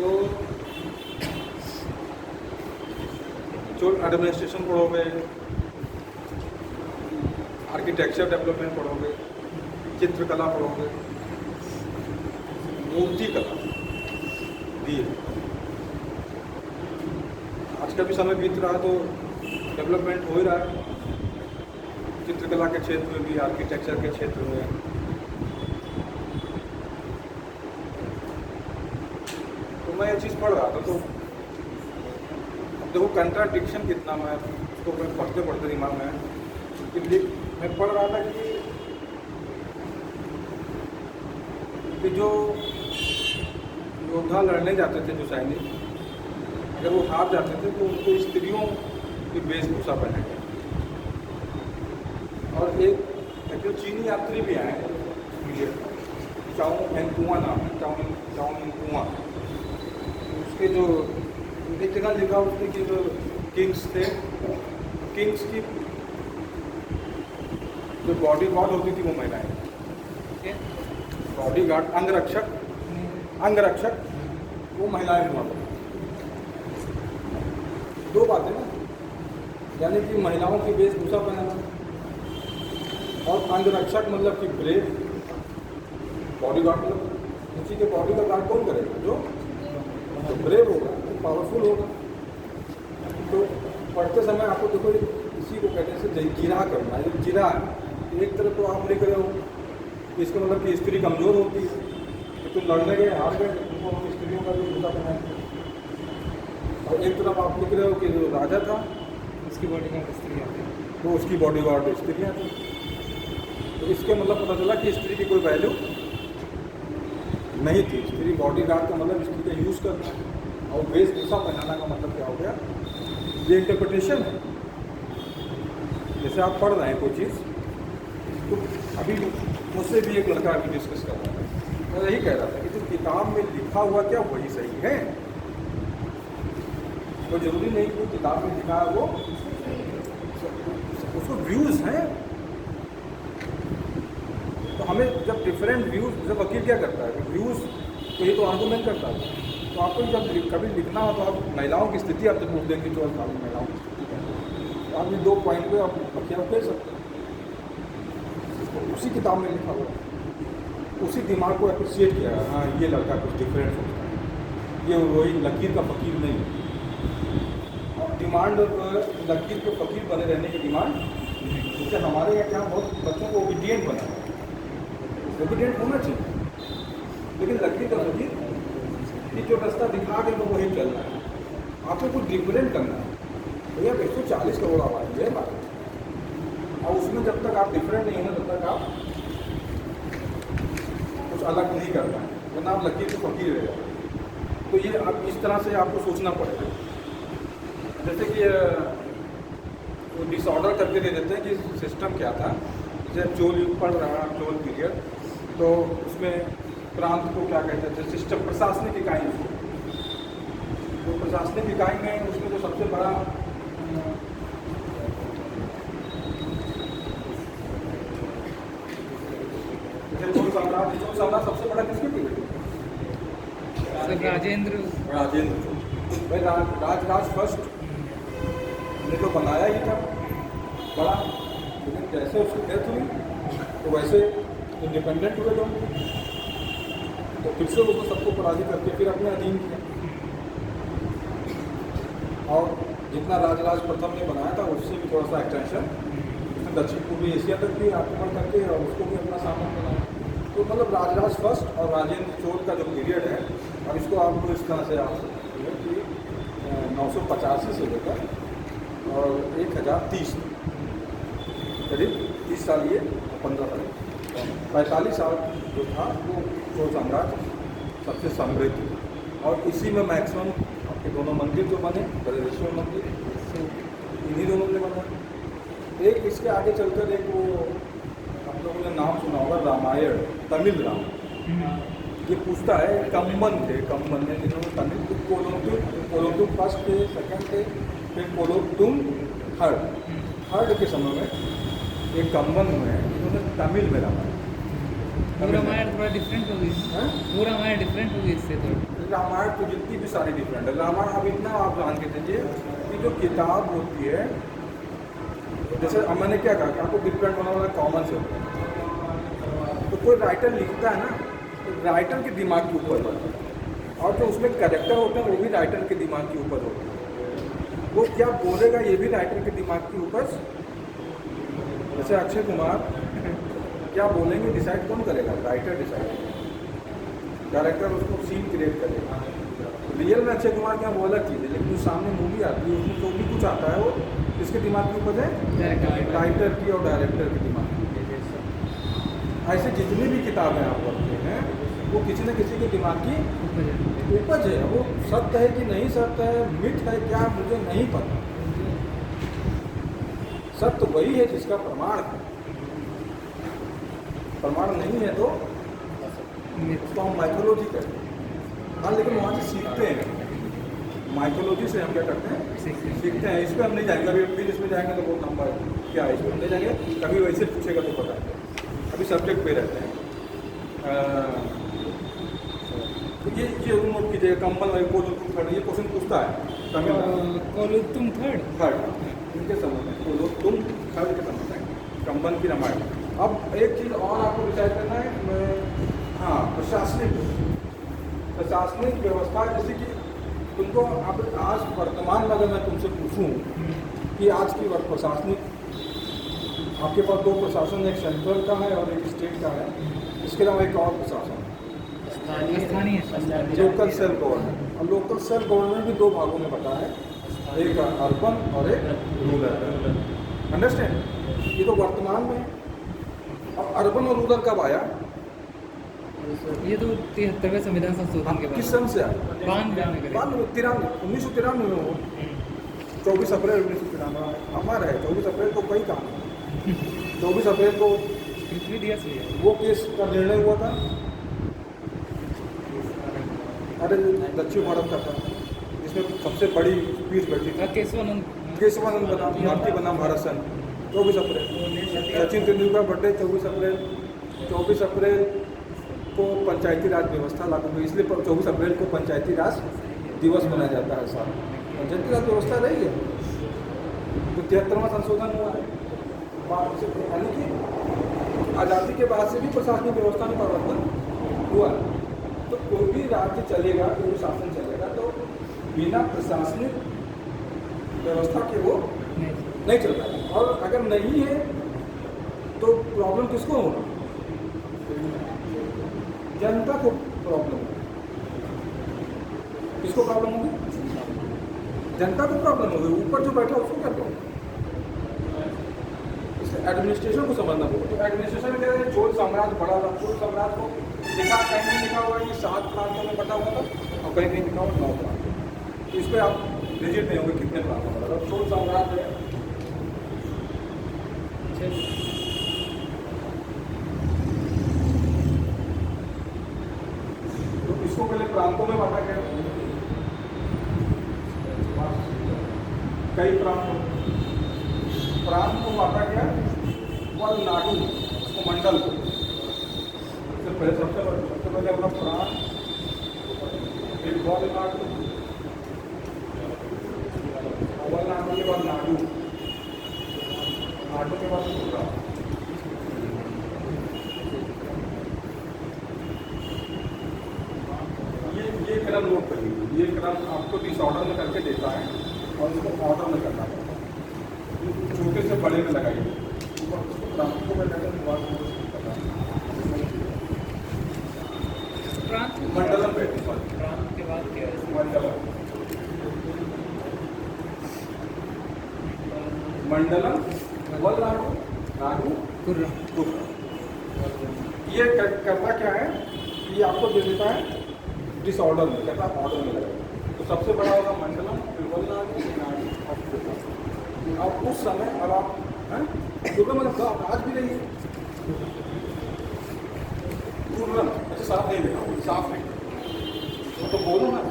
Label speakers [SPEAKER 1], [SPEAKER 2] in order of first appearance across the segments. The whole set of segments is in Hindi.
[SPEAKER 1] तो जो एडमिनिस्ट्रेशन पढ़ोगे, आर्किटेक्चर डेवलपमेंट पढ़ोगे, चित्रकला पढ़ोगे, मूर्ति कला भी है। आज का भी समय बीत रहा है तो डेवलपमेंट हो ही रहा है, चित्रकला के क्षेत्र में भी, आर्किटेक्चर के क्षेत्र में। तो मैं ये चीज़ पढ़ रहा था, तो अब देखो कंट्राडिक्शन कितना, मैं उसको मैं पढ़ते पढ़ते दिमाग में मैं पढ़ रहा था कि जो योद्धा लड़ने जाते थे, जो सैनिक, अगर वो हार जाते थे तो उनको स्त्रियों की वेशभूषा पहने गए। और एक जो चीनी यात्री भी आए, चाओ एनकुआ नाम है, चाओ एनकुआ, उसके जो एक जगह लिखा उसने कि जो किंग्स थे, किंग्स की जो बॉडी गार्ड होती थी वो महिलाएं, बॉडी गार्ड, अंगरक्षक वो महिलाएं हुआ करती। दो बातें ना, यानी कि महिलाओं की वेशभूषा पहनाना, और अंगरक्षक मतलब कि ब्रेव, बॉडी गार्ड मतलब किसी के बॉडी का गार्ड कौन करेगा? जो ब्रेव होगा, जो पावरफुल होगा। तो पढ़ते समय आपको देखो इसी को कहते हैं जिरा करना है। जिरा एक तरफ तो आप लिख रहे हो, इसका मतलब कि स्त्री कमज़ोर होती है, तो तुम लड़ने गए, हार गए, तुमको हम स्त्रियों का भी जूता पहनाएंगे। और एक तरफ आप लिख रहे हो कि जो राजा था
[SPEAKER 2] उसकी बॉडी गार्ड स्त्रियाँ थी,
[SPEAKER 1] तो उसकी बॉडी गार्ड स्त्रियाँ थी। तो इसके मतलब पता चला कि स्त्री की कोई वैल्यू नहीं थी। स्त्री बॉडी गार्ड का मतलब स्त्री का यूज़ करना, और वेशभूषा पहनाना का मतलब क्या हो गया? ये इंटरप्रिटेशन है। जैसे आप पढ़ रहे हैं कोई चीज़, तो अभी मुझसे भी एक लड़का अभी डिस्कस कर रहा था, मैं यही कह रहा था कि जो किताब में लिखा हुआ क्या वही सही है, तो जरूरी नहीं कि किताब में लिखा है वो उसको व्यूज़ हैं। तो हमें जब डिफरेंट व्यूज़, जब वकील क्या करता है व्यूज़, तो ये तो आर्गूमेंट करता है। तो आपको जब कभी लिखना हो तो आप महिलाओं की स्थिति आप जब देंगे जो महिलाओं की स्थिति है, तो आप ये 2 पॉइंट पे आप बखिया फेर सकते हैं। उसी किताब में लिखा हुआ, उसी दिमाग को अप्रिशिएट किया, हाँ ये लड़का कुछ डिफरेंट सोचता है, ये वही लकीर का फ़कीर नहीं है। और डिमांड लकीर के फ़कीर बने रहने की डिमांड, जैसे हमारे यहाँ क्या बहुत बच्चों को ओबीडियंट बना है, ओबीडियंट होना चाहिए, लेकिन लकीर का फ़कीर कि जो रास्ता दिखा के तो वही चलना है, आपको कुछ डिफरेंट करना है। भैया 140 करोड़ आबादी है भारत, और उसमें जब तक आप डिफरेंट नहीं होना तब तक आप कुछ अलग नहीं करना है, वरना आप लकीर को फकीर रहेगा। तो ये आप इस तरह से आपको सोचना पड़ेगा। जैसे कि वो डिसऑर्डर करके दे देते हैं कि सिस्टम क्या था। जैसे चोल युग पढ़ रहा, चोल पीरियड, तो उसमें प्रांत को क्या कहते थे? सिस्टम, प्रशासनिक इकाई। तो प्रशासनिक इकाई में उसमें जो सबसे बड़ा चोल साम्राज्य सबसे बड़ा किसके पीरियड?
[SPEAKER 2] राजेंद्र
[SPEAKER 1] भाई राज फर्स्ट ने तो बनाया ही था बड़ा, लेकिन जैसे उसकी डेथ हुई तो वैसे इंडिपेंडेंट हुए लोग, तो फिर से उसको सबको पराजित करके फिर अपने अधीन किया। और जितना राजराज प्रथम ने बनाया था उससे भी थोड़ा सा एक्सटेंशन दक्षिण पूर्वी एशिया तक भी आक्रमण करके और उसको भी अपना सामान बनाया। तो मतलब राजराज फर्स्ट और राजेंद्र चोल का जो पीरियड है, अब इसको आपको इस तरह से आप कि 985 से लेकर और 1030 करीब 30 साल, ये 15 साल, 45 साल जो था वो चोल साम्राज्य सबसे समृद्ध था। और इसी में मैक्सिमम आपके दोनों मंदिर जो बने, बृहदेश्वर मंदिर, इन्हीं दोनों ने बना। एक इसके आगे चलकर एक वो आप लोगों ने नाम सुना होगा, रामायण, तमिल रामायण। ये पूछता है, कम्मन थे, कम्मन ने जिन्होंने तमिल, कोलोतुम फर्स्ट थे, सेकंड थे, फिर कोलोतुम थर्ड के समय में एक कम्मन हुए हैं जिन्होंने तमिल में रामायण।
[SPEAKER 2] वो रामायण थोड़ा डिफरेंट होगी, वो रामायण डिफरेंट होगी इससे थोड़ा।
[SPEAKER 1] रामायण तो जितनी भी सारी डिफरेंट है। रामायण अब इतना आप जान के चलिए कि जो किताब होती है, जैसे अब मैंने क्या कहा कि आपको डिफरेंट होना वाला कॉमन से होता है। तो कोई राइटर लिखता है ना, तो राइटर के दिमाग के ऊपर होता है, और जो उसमें कैरेक्टर होते हैं वो भी राइटर के दिमाग के ऊपर होते हैं। वो क्या बोलेगा ये भी राइटर के दिमाग के ऊपर। जैसे अक्षय कुमार क्या बोलेंगे डिसाइड कौन करेगा? राइटर डिसाइड करेगा, डायरेक्टर उसको सीन क्रिएट करेगा। रियल में अक्षय कुमार क्या वो अलग चीज़ है, लेकिन जो सामने मूवी आती है उसमें जो भी कुछ आता है वो किसके दिमाग के ऊपर है? राइटर की और डायरेक्टर के दिमाग की। ऐसे जितनी भी किताबें आप पढ़ते हैं वो किसी न किसी के दिमाग की उपज है। वो सत्य है कि नहीं सत्य है, मिथ है क्या, मुझे नहीं पता। सत्य वही है जिसका प्रमाण है, प्रमाण नहीं है तो उसको हम माइथोलॉजी कहते हैं। हाँ, लेकिन वहाँ से सीखते हैं। माइथोलॉजी से हम क्या करते हैं? सीखते हैं। इस पर हम नहीं जाएंगे, अभी फिर इसमें जाएंगे तो बहुत लंबा है। क्या है, इस पर हम नहीं जाएंगे, कभी वैसे पूछेगा तो पता है। अभी सब्जेक्ट पे रहते हैं। तो ये नोट कीजिएगा, कंबल वाली कोल तुम थर्ड, ये क्वेश्चन पूछता है तमिल।
[SPEAKER 2] कोलुत्तुम थर्ड
[SPEAKER 1] इनके संबंध में कोल तुम थर्ड के संबंध में कंबन की रामायण। अब एक चीज़ और आपको डिसाइड करना है कि मैं, हाँ, प्रशासनिक व्यवस्था, जैसे कि तुमको अब आज वर्तमान में अगर मैं तुमसे पूछूं कि आज की प्रशासनिक, आपके पास दो प्रशासन, एक सेंट्रल का है और एक स्टेट का है, इसके अलावा एक और प्रशासन
[SPEAKER 2] स्थानीय
[SPEAKER 1] लोकल सेल्फ गवर्नमेंट। और लोकल सेल्फ गवर्नमेंट भी दो भागों में बटा है, एक अर्बन और एक रूरल। अंडरस्टैंड? ये तो वर्तमान में। अब अर्बन और रूरल कब आया?
[SPEAKER 2] ये तो 73वें संविधान संशोधन के बाद।
[SPEAKER 1] किस सन से आया? 1993 में हो। 24 अप्रैल 1993 हमारा है। 24 अप्रैल को कई काम है। 24 अप्रैल को
[SPEAKER 2] पृथ्वी दिवस भी है।
[SPEAKER 1] वो केस का निर्णय हुआ था, अरे दक्षिण भारत का था, जिसमें सबसे बड़ी पीठ बैठी थी। केशवानंद बना, भारती बना भारत सन 24 अप्रैल। सचिन तेंदुलकर बर्थडे 24 अप्रैल। 24 अप्रैल को पंचायती राज व्यवस्था लागू हुई, इसलिए 24 अप्रैल को पंचायती राज दिवस मनाया जाता है। साल पंचायती राज व्यवस्था रही है, तो 73वां संशोधन हुआ है। यानी कि आज़ादी के बाद से भी प्रशासनिक व्यवस्था में परिवर्तन हुआ। तो कोई भी राज्य चलेगा, कोई शासन चलेगा, तो बिना प्रशासनिक व्यवस्था के वो नहीं चल पाएगा। और अगर नहीं है तो प्रॉब्लम किसको होगा? जनता को प्रॉब्लम होगी। किसको प्रॉब्लम होगी? जनता को प्रॉब्लम होगी। ऊपर जो बैठा उसको क्या प्रॉब्लम? इसलिए एडमिनिस्ट्रेशन को समझना होगा। तो एडमिनिस्ट्रेशन में क्या है, चोल साम्राज्य बड़ा था। चोल साम्राज्य को लिखा, कहीं लिखा हुआ है कि 7 प्रांतों में बटा हुआ था और कहीं कहीं लिखा हुआ 9 प्रांत। तो इस पर आप रिजिट नहीं होंगे कितने प्रांतों में बटा। चोल साम्राज्य है, तो इसको पहले प्रांतों में बांटा गया, कई प्रांत को बांटा गया। और नाडु, उसको मंडल को, सबसे पहले अपना प्रांत, फिर वलनाडु, वलनाडु के बाद नाडु, नाडु के बाद त्रिपुरा। ये क्रम नोट करिए। ये क्रम आपको डिसऑर्डर में करके देता है और इसको ऑर्डर में करना है। छोटे से बड़े में लगाइए। प्रांत को मंडलम बैठे,
[SPEAKER 2] प्रांत के बाद क्या है?
[SPEAKER 1] मंडलम, वलनाडु, नाडु,
[SPEAKER 2] कुर्रा।
[SPEAKER 1] ये करना क्या है, ये आपको दे देता है डिसऑर्डर में, कहता है ऑर्डर में लगेगा। तो सबसे बड़ा होगा मंडलम, फिर वलनाडु, नाडु और कुर्रा। अब उस समय अब आप कुर्रा मतलब आज भी नहीं है। कुर्रा अच्छा साफ नहीं देखा, साफ नहीं तो बोलो ना।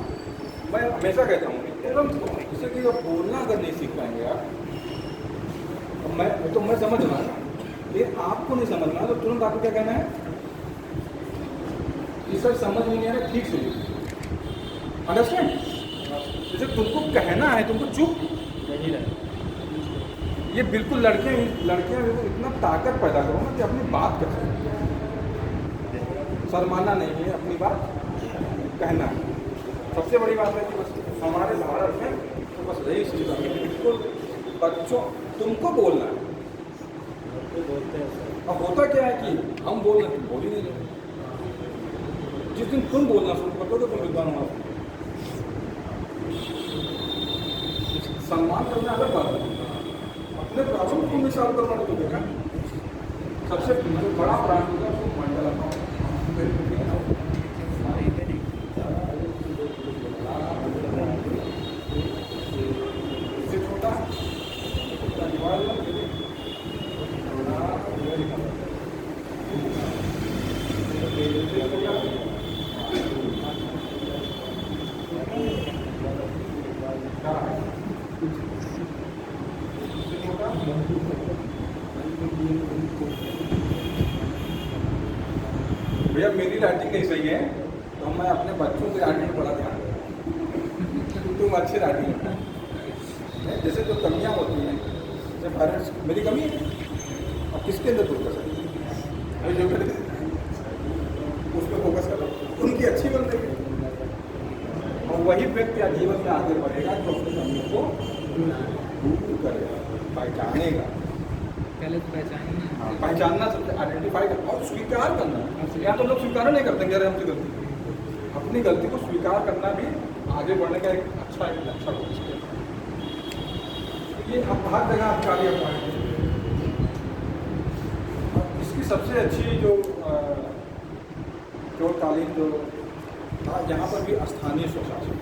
[SPEAKER 1] मैं हमेशा कहता हूँ एकदम, जैसे कि आप बोलना अगर नहीं सीख पाएंगे आप, तो मैं समझ रहा हूँ, ये आपको नहीं समझना तो तुरंत आपको क्या कहना है कि सर समझ नहीं आ रहा, ठीक से अंडरस्टैंड? जैसे तुमको कहना है, तुमको चुप
[SPEAKER 2] नहीं रहा।
[SPEAKER 1] ये बिल्कुल लड़कियां बिल्कुल इतना ताकत पैदा करो ना कि अपनी बात कर सकें। शर्माना नहीं है, अपनी बात कहना है। सबसे बड़ी बात है कि बस हमारे भारत में तो बस रही चीज़ है, बिल्कुल बच्चों तुमको बोलना है। अब होता क्या है कि हम बोल रहे, तुम बोल ही नहीं रहे। जिस दिन तुम बोलना शुरू कर दो तो तुम विद्वान होना शुरू। सम्मान करना अलग बात है, अपने प्राचीन को मिसाल करना तो देखा। सबसे बड़ा प्राण होगा उसको मंडल छोटा भैया मेरी राइटिंग नहीं सही है तो मैं अपने बच्चों की राइटिंग पर बड़ा ध्यान दूँ। तुम अच्छी राइटिंग है, जैसे जो कमियाँ होती हैं, जैसे पेरेंट्स मेरी कमी है, अब किसके अंदर दूर कर सकते हैं? जो करते उस पर फोकस करो, उनकी अच्छी बन देगी और वही व्यक्ति जीवन में आगे बढ़ेगा जो अपनी कमियों को दूर करेगा, पहचानेगा।
[SPEAKER 2] पहले तो पहचानिए।
[SPEAKER 1] हाँ, पहचानना सबसे आइडेंटिफाई करना और स्वीकार करना। यहाँ तो लोग स्वीकार नहीं करते यार हमसे गलती, अपनी गलती को स्वीकार करना भी आगे बढ़ने का एक अच्छा लक्षण है। ये अब हर जगह आप कार्य पाएंगे। इसकी सबसे अच्छी जो कालीन जो यहाँ पर भी स्थानीय स्वशासन,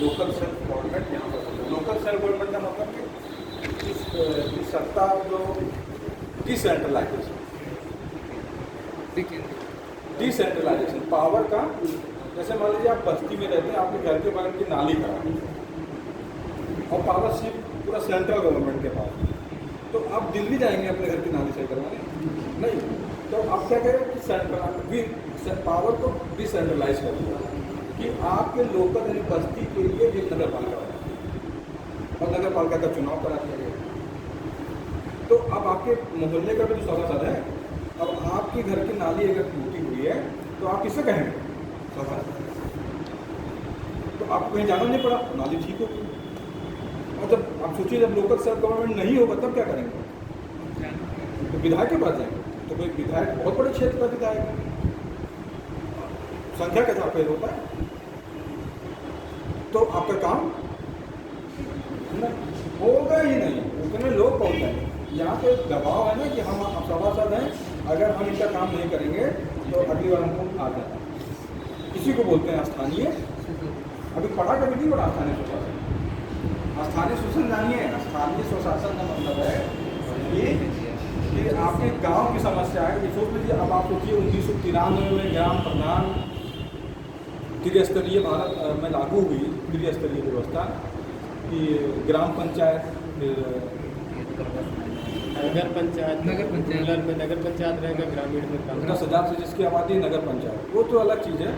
[SPEAKER 1] लोकल सेल्फ गवर्नमेंट यहाँ पर। लोकल सेल्फ गवर्नमेंट का मतलब कि इस सत्ता जो डिसेंट्रलाइजेशन पावर का। जैसे मान लीजिए आप बस्ती में रहते हैं, आपके घर के बगल की नाली खराब और पावर सिर्फ पूरा सेंट्रल गवर्नमेंट के पास, तो आप दिल्ली जाएंगे अपने घर की नाली सही करवाने? नहीं। तो आप क्या करें कि सेंट्रल पावर को डिसेंट्रलाइज कर दिया कि आपके लोकल यानी बस्ती के लिए एक नगर पालिका और नगर पालिका का चुनाव करा दिया गया। तो अब आपके मोहल्ले का भी जो सभासद है, अब आपके घर की नाली अगर टूटी हुई है तो आप किससे कहेंगे? सभासद। तो आपको कहीं जाना नहीं पड़ा, नाली ठीक होगी। और जब आप सोचिए जब लोकल सेल्फ गवर्नमेंट नहीं होगा तब क्या करेंगे? तो विधायक के पास जाएंगे। तो कोई विधायक बहुत बड़े क्षेत्र का विधायक है, संख्या के हिसाब से होता है, तो आपका काम होगा ही नहीं, उतने लोग पहुँच जाएंगे। यहाँ पे दबाव है ना कि हम सभासद हैं, अगर हम इनका काम नहीं करेंगे तो अगली बार हमको आ जाता है। इसी को बोलते हैं स्थानीय। अभी पढ़ा कभी नहीं पढ़ा स्थानीय स्वशासन? स्थानीय शासन जानिए, स्थानीय स्वशासन का मतलब है कि आपके गांव की समस्या है। ये सोच लीजिए, अब आप सोचिए 1993 में ग्राम प्रधान त्रिस्तरीय भारत में लागू हुई त्रिस्तरीय व्यवस्था कि ग्राम पंचायत,
[SPEAKER 2] नगर पंचायत रहेगा, ग्रामीण में
[SPEAKER 1] 10,000 से जिसकी आबादी नगर पंचायत, वो तो अलग चीज़ है।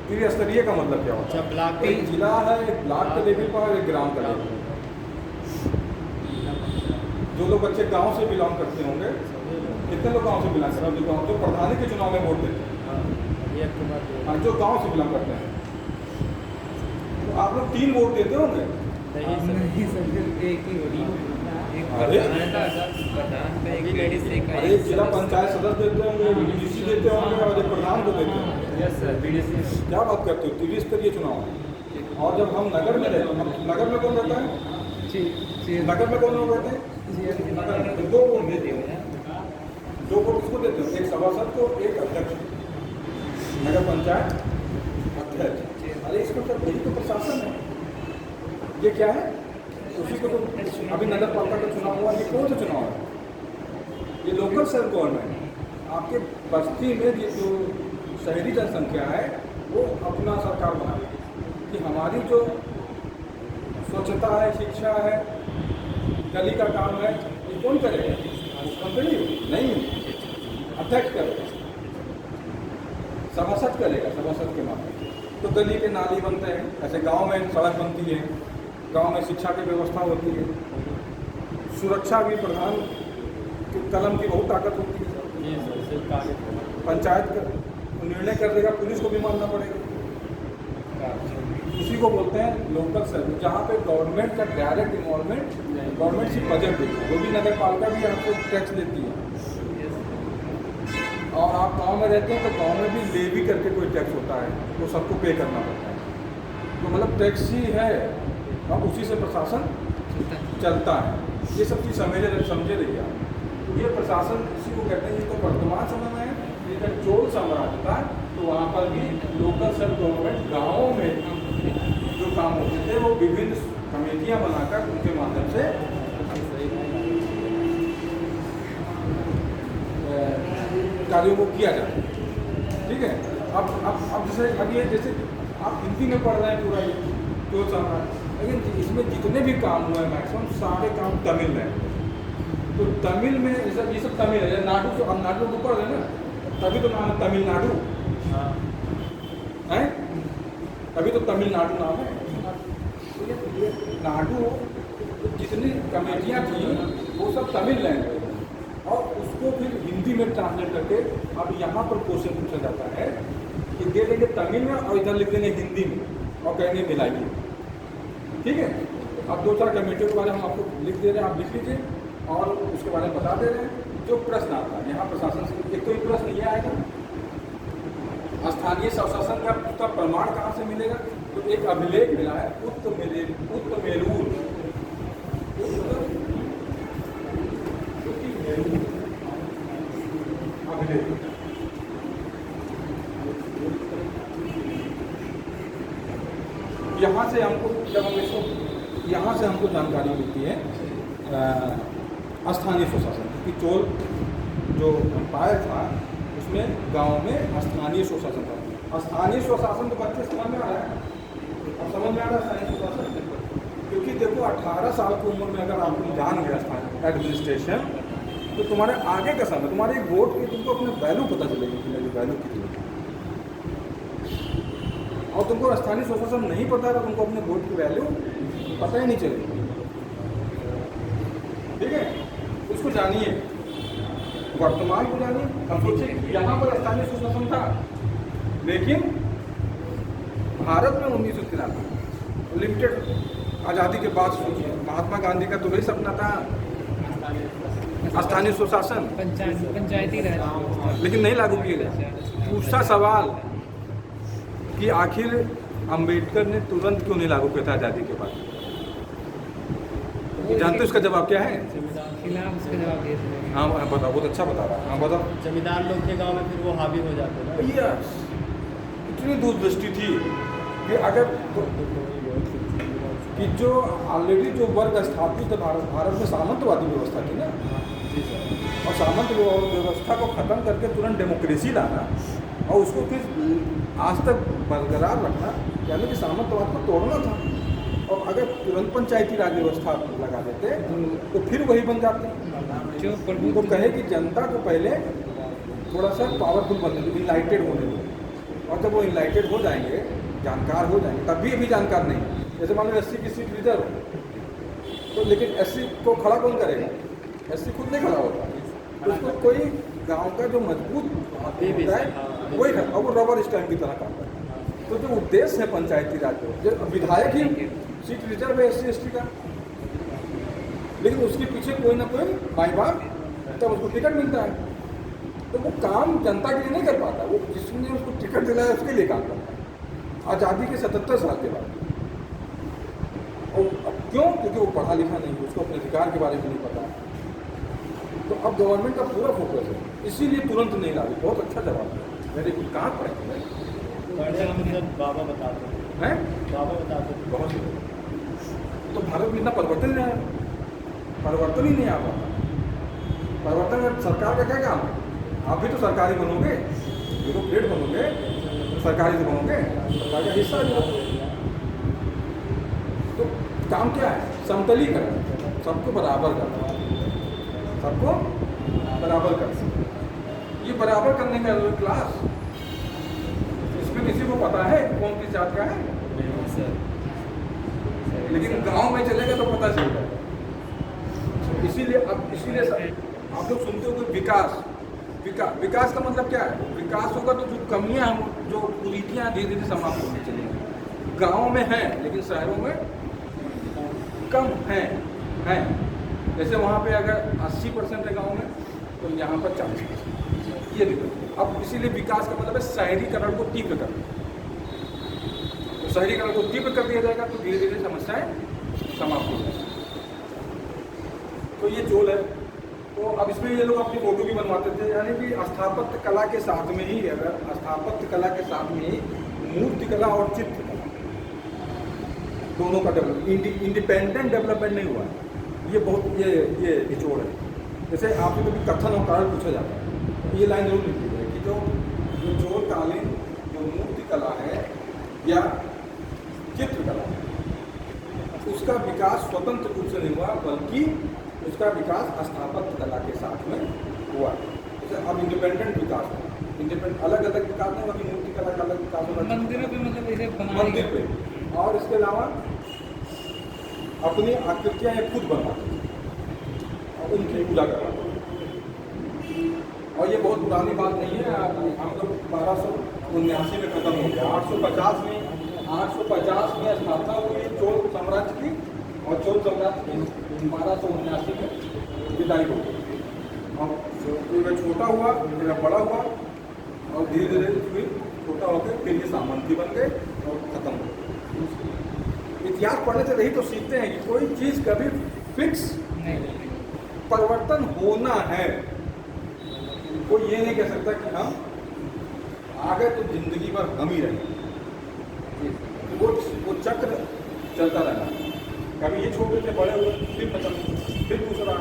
[SPEAKER 1] त्रिस्तरीय का मतलब क्या होता है?
[SPEAKER 2] ब्लॉक
[SPEAKER 1] एक जिला है, एक ब्लॉक के लेवल पर, एक ग्राम का लेवल। जो लोग बच्चे गांव से बिलोंग करते होंगे, कितने लोग गांव से बिलोंग करते हैं? जो प्रधानी के चुनाव में वोट देते हैं, जो गांव से बिलोंग करते हैं, तो आप लोग 3 वोट देते होंगे। अरे जिला पंचायत सदस्य देते होंगे, डीसी देते होंगे और एक प्रधान को देते होंगे। क्या बात करते हो? त्रिस्तरीय चुनाव। और जब हम नगर में रहते हैं, नगर में कौन रहता है? नगर में कौन लोग रहते हैं? नगर में 2 वोट देते हैं। 2 वोट किसको देते हो? एक सभासद को, एक अध्यक्ष, नगर पंचायत अध्यक्ष। अरे इसको तो यही तो प्रशासन है। ये क्या है? उसी को तो अभी नगर पालिका का चुनाव हुआ, ये कौन सा चुनाव है? ये लोकल सेल्फ गवर्नमेंट। आपके बस्ती में ये जो शहरी जनसंख्या है वो अपना सरकार बनाएगी कि हमारी जो स्वच्छता है, शिक्षा है, गली का काम है, ये कौन करेगा? कंपनी नहीं, अध्यक्ष करेगा, सभासद करेगा, सभासद के माध्यम से। तो गली के नाली बनते हैं, ऐसे गांव में सड़क बनती है, गांव में शिक्षा की व्यवस्था होती है, सुरक्षा भी प्रधान के कलम की बहुत ताकत होती है।
[SPEAKER 3] ये सबसे कार्य
[SPEAKER 1] पंचायत का निर्णय कर देगा, पुलिस को भी मानना पड़ेगा। उसी को बोलते हैं लोकल सर्विस, जहाँ पे गवर्नमेंट का डायरेक्ट इन्वॉल्वमेंट, गवर्नमेंट सिर्फ बजट देती है, वो भी नगर पालिका भी आपको टैक्स देती है। और आप गांव में रहते हैं तो गांव में भी लेवी करके कोई टैक्स होता है, वो सबको पे करना पड़ता है। तो मतलब टैक्स ही है और उसी से प्रशासन चलता है। ये सब चीज़ समझे रहिए आप। तो ये प्रशासन इसी को कहते हैं। ये तो वर्तमान समय में है, जब चोल साम्राज्य था तो वहाँ पर भी लोकल सेल्फ गवर्नमेंट गाँवों में जो काम होते थे वो विभिन्न कमेटियाँ बनाकर उनके माध्यम से कार्यों को किया जाता है। ठीक है। अब जैसे आप हिंदी में पढ़ रहे हैं पूरा ये चोल साम्राज्य, लेकिन इसमें जितने भी काम हुए मैक्सिमम सारे काम तमिल में। तो तमिल में ये सब तमिल है। नाडु तो हम नाडु को पढ़ रहे हैं ना, तभी तो नाम है तमिलनाडु है, तभी तो तमिलनाडु नाम है। तो ये नाडु जितनी कमेटियाँ थी वो सब तमिल लैंग्वेज है, और उसको फिर हिंदी में ट्रांसलेट करके अब यहाँ पर क्वेश्चन पूछा जाता है कि दे देंगे तमिल में और इधर लिख देंगे हिंदी में और कहेंगे मिलाइए। ठीक है। अब 2-4 कमेटियों के बारे में हम आपको लिख दे रहे हैं, आप लिख लीजिए और उसके बारे में बता दे रहे हैं। जो प्रश्न आता है यहाँ प्रशासन से, एक तो एक प्रश्न ये आएगा स्थानीय स्वशासन का प्रमाण कहाँ से मिलेगा। तो एक अभिलेख मिला है उत्तमेरूर अभिलेख। यहाँ से हमको जब हम इसको यहाँ से हमको जानकारी मिलती है स्थानीय स्वशासन की। चोल जो एम्पायर था उसमें गांव में स्थानीय स्वशासन था। स्थानीय स्वशासन तो बच्चे समझ में आ रहा है, अब समझ में आ रहा है स्थानीय स्वशासन। क्योंकि देखो 18 साल की उम्र में अगर आपको जान गया स्थानीय एडमिनिस्ट्रेशन, तो तुम्हारे आगे का समय, तुम्हारे एक वोट की तुमको अपने वैल्यू पता चलेगी कि मेरी वैल्यू कितनी है। और तुमको स्थानीय स्वशासन नहीं पता है तो तुमको अपने वोट की वैल्यू पता ही नहीं चलेगी। ठीक है। उसको जानिए, वर्तमान को जानिए। हम सोचे यहाँ पर स्थानीय स्वशासन था, लेकिन भारत में 1993 लिमिटेड आज़ादी के बाद सोचिए, महात्मा गांधी का तो वही सपना था स्थानीय स्वशासन,
[SPEAKER 2] पंचायती राज,
[SPEAKER 1] लेकिन नहीं लागू किए गए। पूछा सवाल कि आखिर अंबेडकर ने तुरंत क्यों नहीं लागू किया था आज़ादी के बाद। जानते हो इसका जवाब क्या है?
[SPEAKER 2] खिलाफ उसका जवाब दिए थे।
[SPEAKER 1] हाँ बताओ, बहुत अच्छा बता रहा है। हाँ बताओ।
[SPEAKER 3] जमींदार लोग के गांव में फिर वो हावी हो जाते हैं।
[SPEAKER 1] यस, इतनी दूरदृष्टि थी कि अगर कि जो ऑलरेडी जो वर्ग स्थापित भारत में सामंतवादी व्यवस्था थी ना, और सामंत व्यवस्था को ख़त्म करके तुरंत डेमोक्रेसी लाना और उसको फिर आज तक बरकरार रखना, यानी कि सामंतवाद को तोड़ना था। और अगर तुरंत पंचायती राज व्यवस्था लगा देते तो फिर वही बन जाते।
[SPEAKER 2] जो प्रभु
[SPEAKER 1] तो कहे कि जनता को पहले थोड़ा सा पावरफुल बनने दो, इनलाइटेड होने दो, और जब वो इनलाइटेड हो जाएंगे, जानकार हो जाएंगे, तब भी अभी जानकार नहीं। जैसे मान लो 80 की सीट रिजर्व, तो लेकिन 80 को खड़ा कौन करेगा? 80 खुद नहीं खड़ा होता, उसको कोई गांव का जो मजबूत होता है वही खड़ा, और वो रबर स्टैम्प की तरह काम करता है। तो जो उद्देश्य है पंचायती राज में, जो विधायक ही सीट रिजर्व है SC/ST का, लेकिन उसके पीछे कोई ना कोई माई बाप तब उसको टिकट मिलता है। तो वो काम जनता के लिए नहीं कर पाता, वो जिसने उसको टिकट दिलाया उसके लिए काम करता है आज़ादी के 77 साल के बाद। और अब क्यों? क्योंकि वो पढ़ा लिखा नहीं, उसको अपने अधिकार के बारे में नहीं पता। तो अब गवर्नमेंट का पूरा फोकस है, इसीलिए तुरंत नहीं लागू। बहुत अच्छा जवाब है, मेरे कुछ कहाँ पढ़े
[SPEAKER 3] बाबा बताते
[SPEAKER 1] हैं,
[SPEAKER 3] बाबा बताते
[SPEAKER 1] बहुत। तो भारत में इतना परिवर्तन नहीं आया, परिवर्तन ही नहीं आ पाता। परिवर्तन सरकार का क्या काम है? आप भी तो सरकारी बनोगे, ब्यूरोक्रेट बनोगे, सरकारी से बनोगे, सरकार का हिस्सा भी बनोगे। तो काम क्या है? समतलीकरण, सबको बराबर करना, सबको बराबर करना। ये बराबर करने का क्लास, इसमें किसी किसी को पता है कि कौन किस जात का है?
[SPEAKER 2] सर
[SPEAKER 1] लेकिन गांव में चलेगा तो पता चलेगा। इसीलिए आप लोग सुनते हो कि विकास का मतलब क्या है? विकास होगा तो जो कमियां हम जो कुरीतियां धीरे धीरे समाप्त होने चलेंगी। गाँव में हैं लेकिन शहरों में कम हैं। जैसे वहाँ पे अगर 80% है गाँव में तो यहाँ पर 40%। ये दिक्कत। अब इसीलिए विकास का मतलब है शहरीकरण को तीव्र करना। तो शहरीकरण को तीव्र कर दिया जाएगा तो धीरे धीरे समस्याएं समाप्त हो जाएंगी। तो ये चोल है। तो अब इसमें ये लोग अपनी फोटो भी बनवाते थे, यानी कि स्थापत्य कला के साथ में ही, अगर स्थापत्य कला के साथ में ही मूर्ति कला और चित्रकला दोनों का डेवलप, इंडिपेंडेंट डेवलपमेंट नहीं हुआ। ये बहुत ये निचोड़ है। जैसे आपसे कभी कथन और कारण पूछा जाता है, ये लाइन जरूर लिखी है कि जो चोलकालीन जो मूर्ति कला है या चित्रकला है, उसका विकास स्वतंत्र रूप से नहीं हुआ, बल्कि उसका विकास स्थापत्य कला के साथ में हुआ। जैसे अब इंडिपेंडेंट विकास है, इंडिपेंडेंट अलग अलग विकास नहीं हुआ कि मूर्ति कला का अलग विकास होगा
[SPEAKER 2] मंदिरों पे मतलब इसे
[SPEAKER 1] मंदिर पे, और इसके अलावा अपनी आकृतियाँ ये खुद बनवाते थे और उनकी पूजा करवाते थे। और ये बहुत पुरानी बात नहीं है। हम लोग 1279 में खत्म हो गया। 850 में स्थापना हुई चोल साम्राज्य की, और चोल साम्राज्य की 1279 में विदाई हो गई। और फिर छोटा हुआ, फिर बड़ा हुआ, और धीरे धीरे फिर छोटा होकर फिर ये सामंती बन गए और खत्म हो गए। इतिहास पढ़ने से यही तो सीखते हैं कि कोई चीज़ कभी फिक्स
[SPEAKER 2] नहीं।
[SPEAKER 1] परिवर्तन होना है। कोई ये नहीं कह सकता कि हम आगे तो जिंदगी भर हम ही रहेंगे। वो चक्र चलता रहना। कभी ये छोटे से बड़े हुए, फिर खत्म, फिर दूसरा,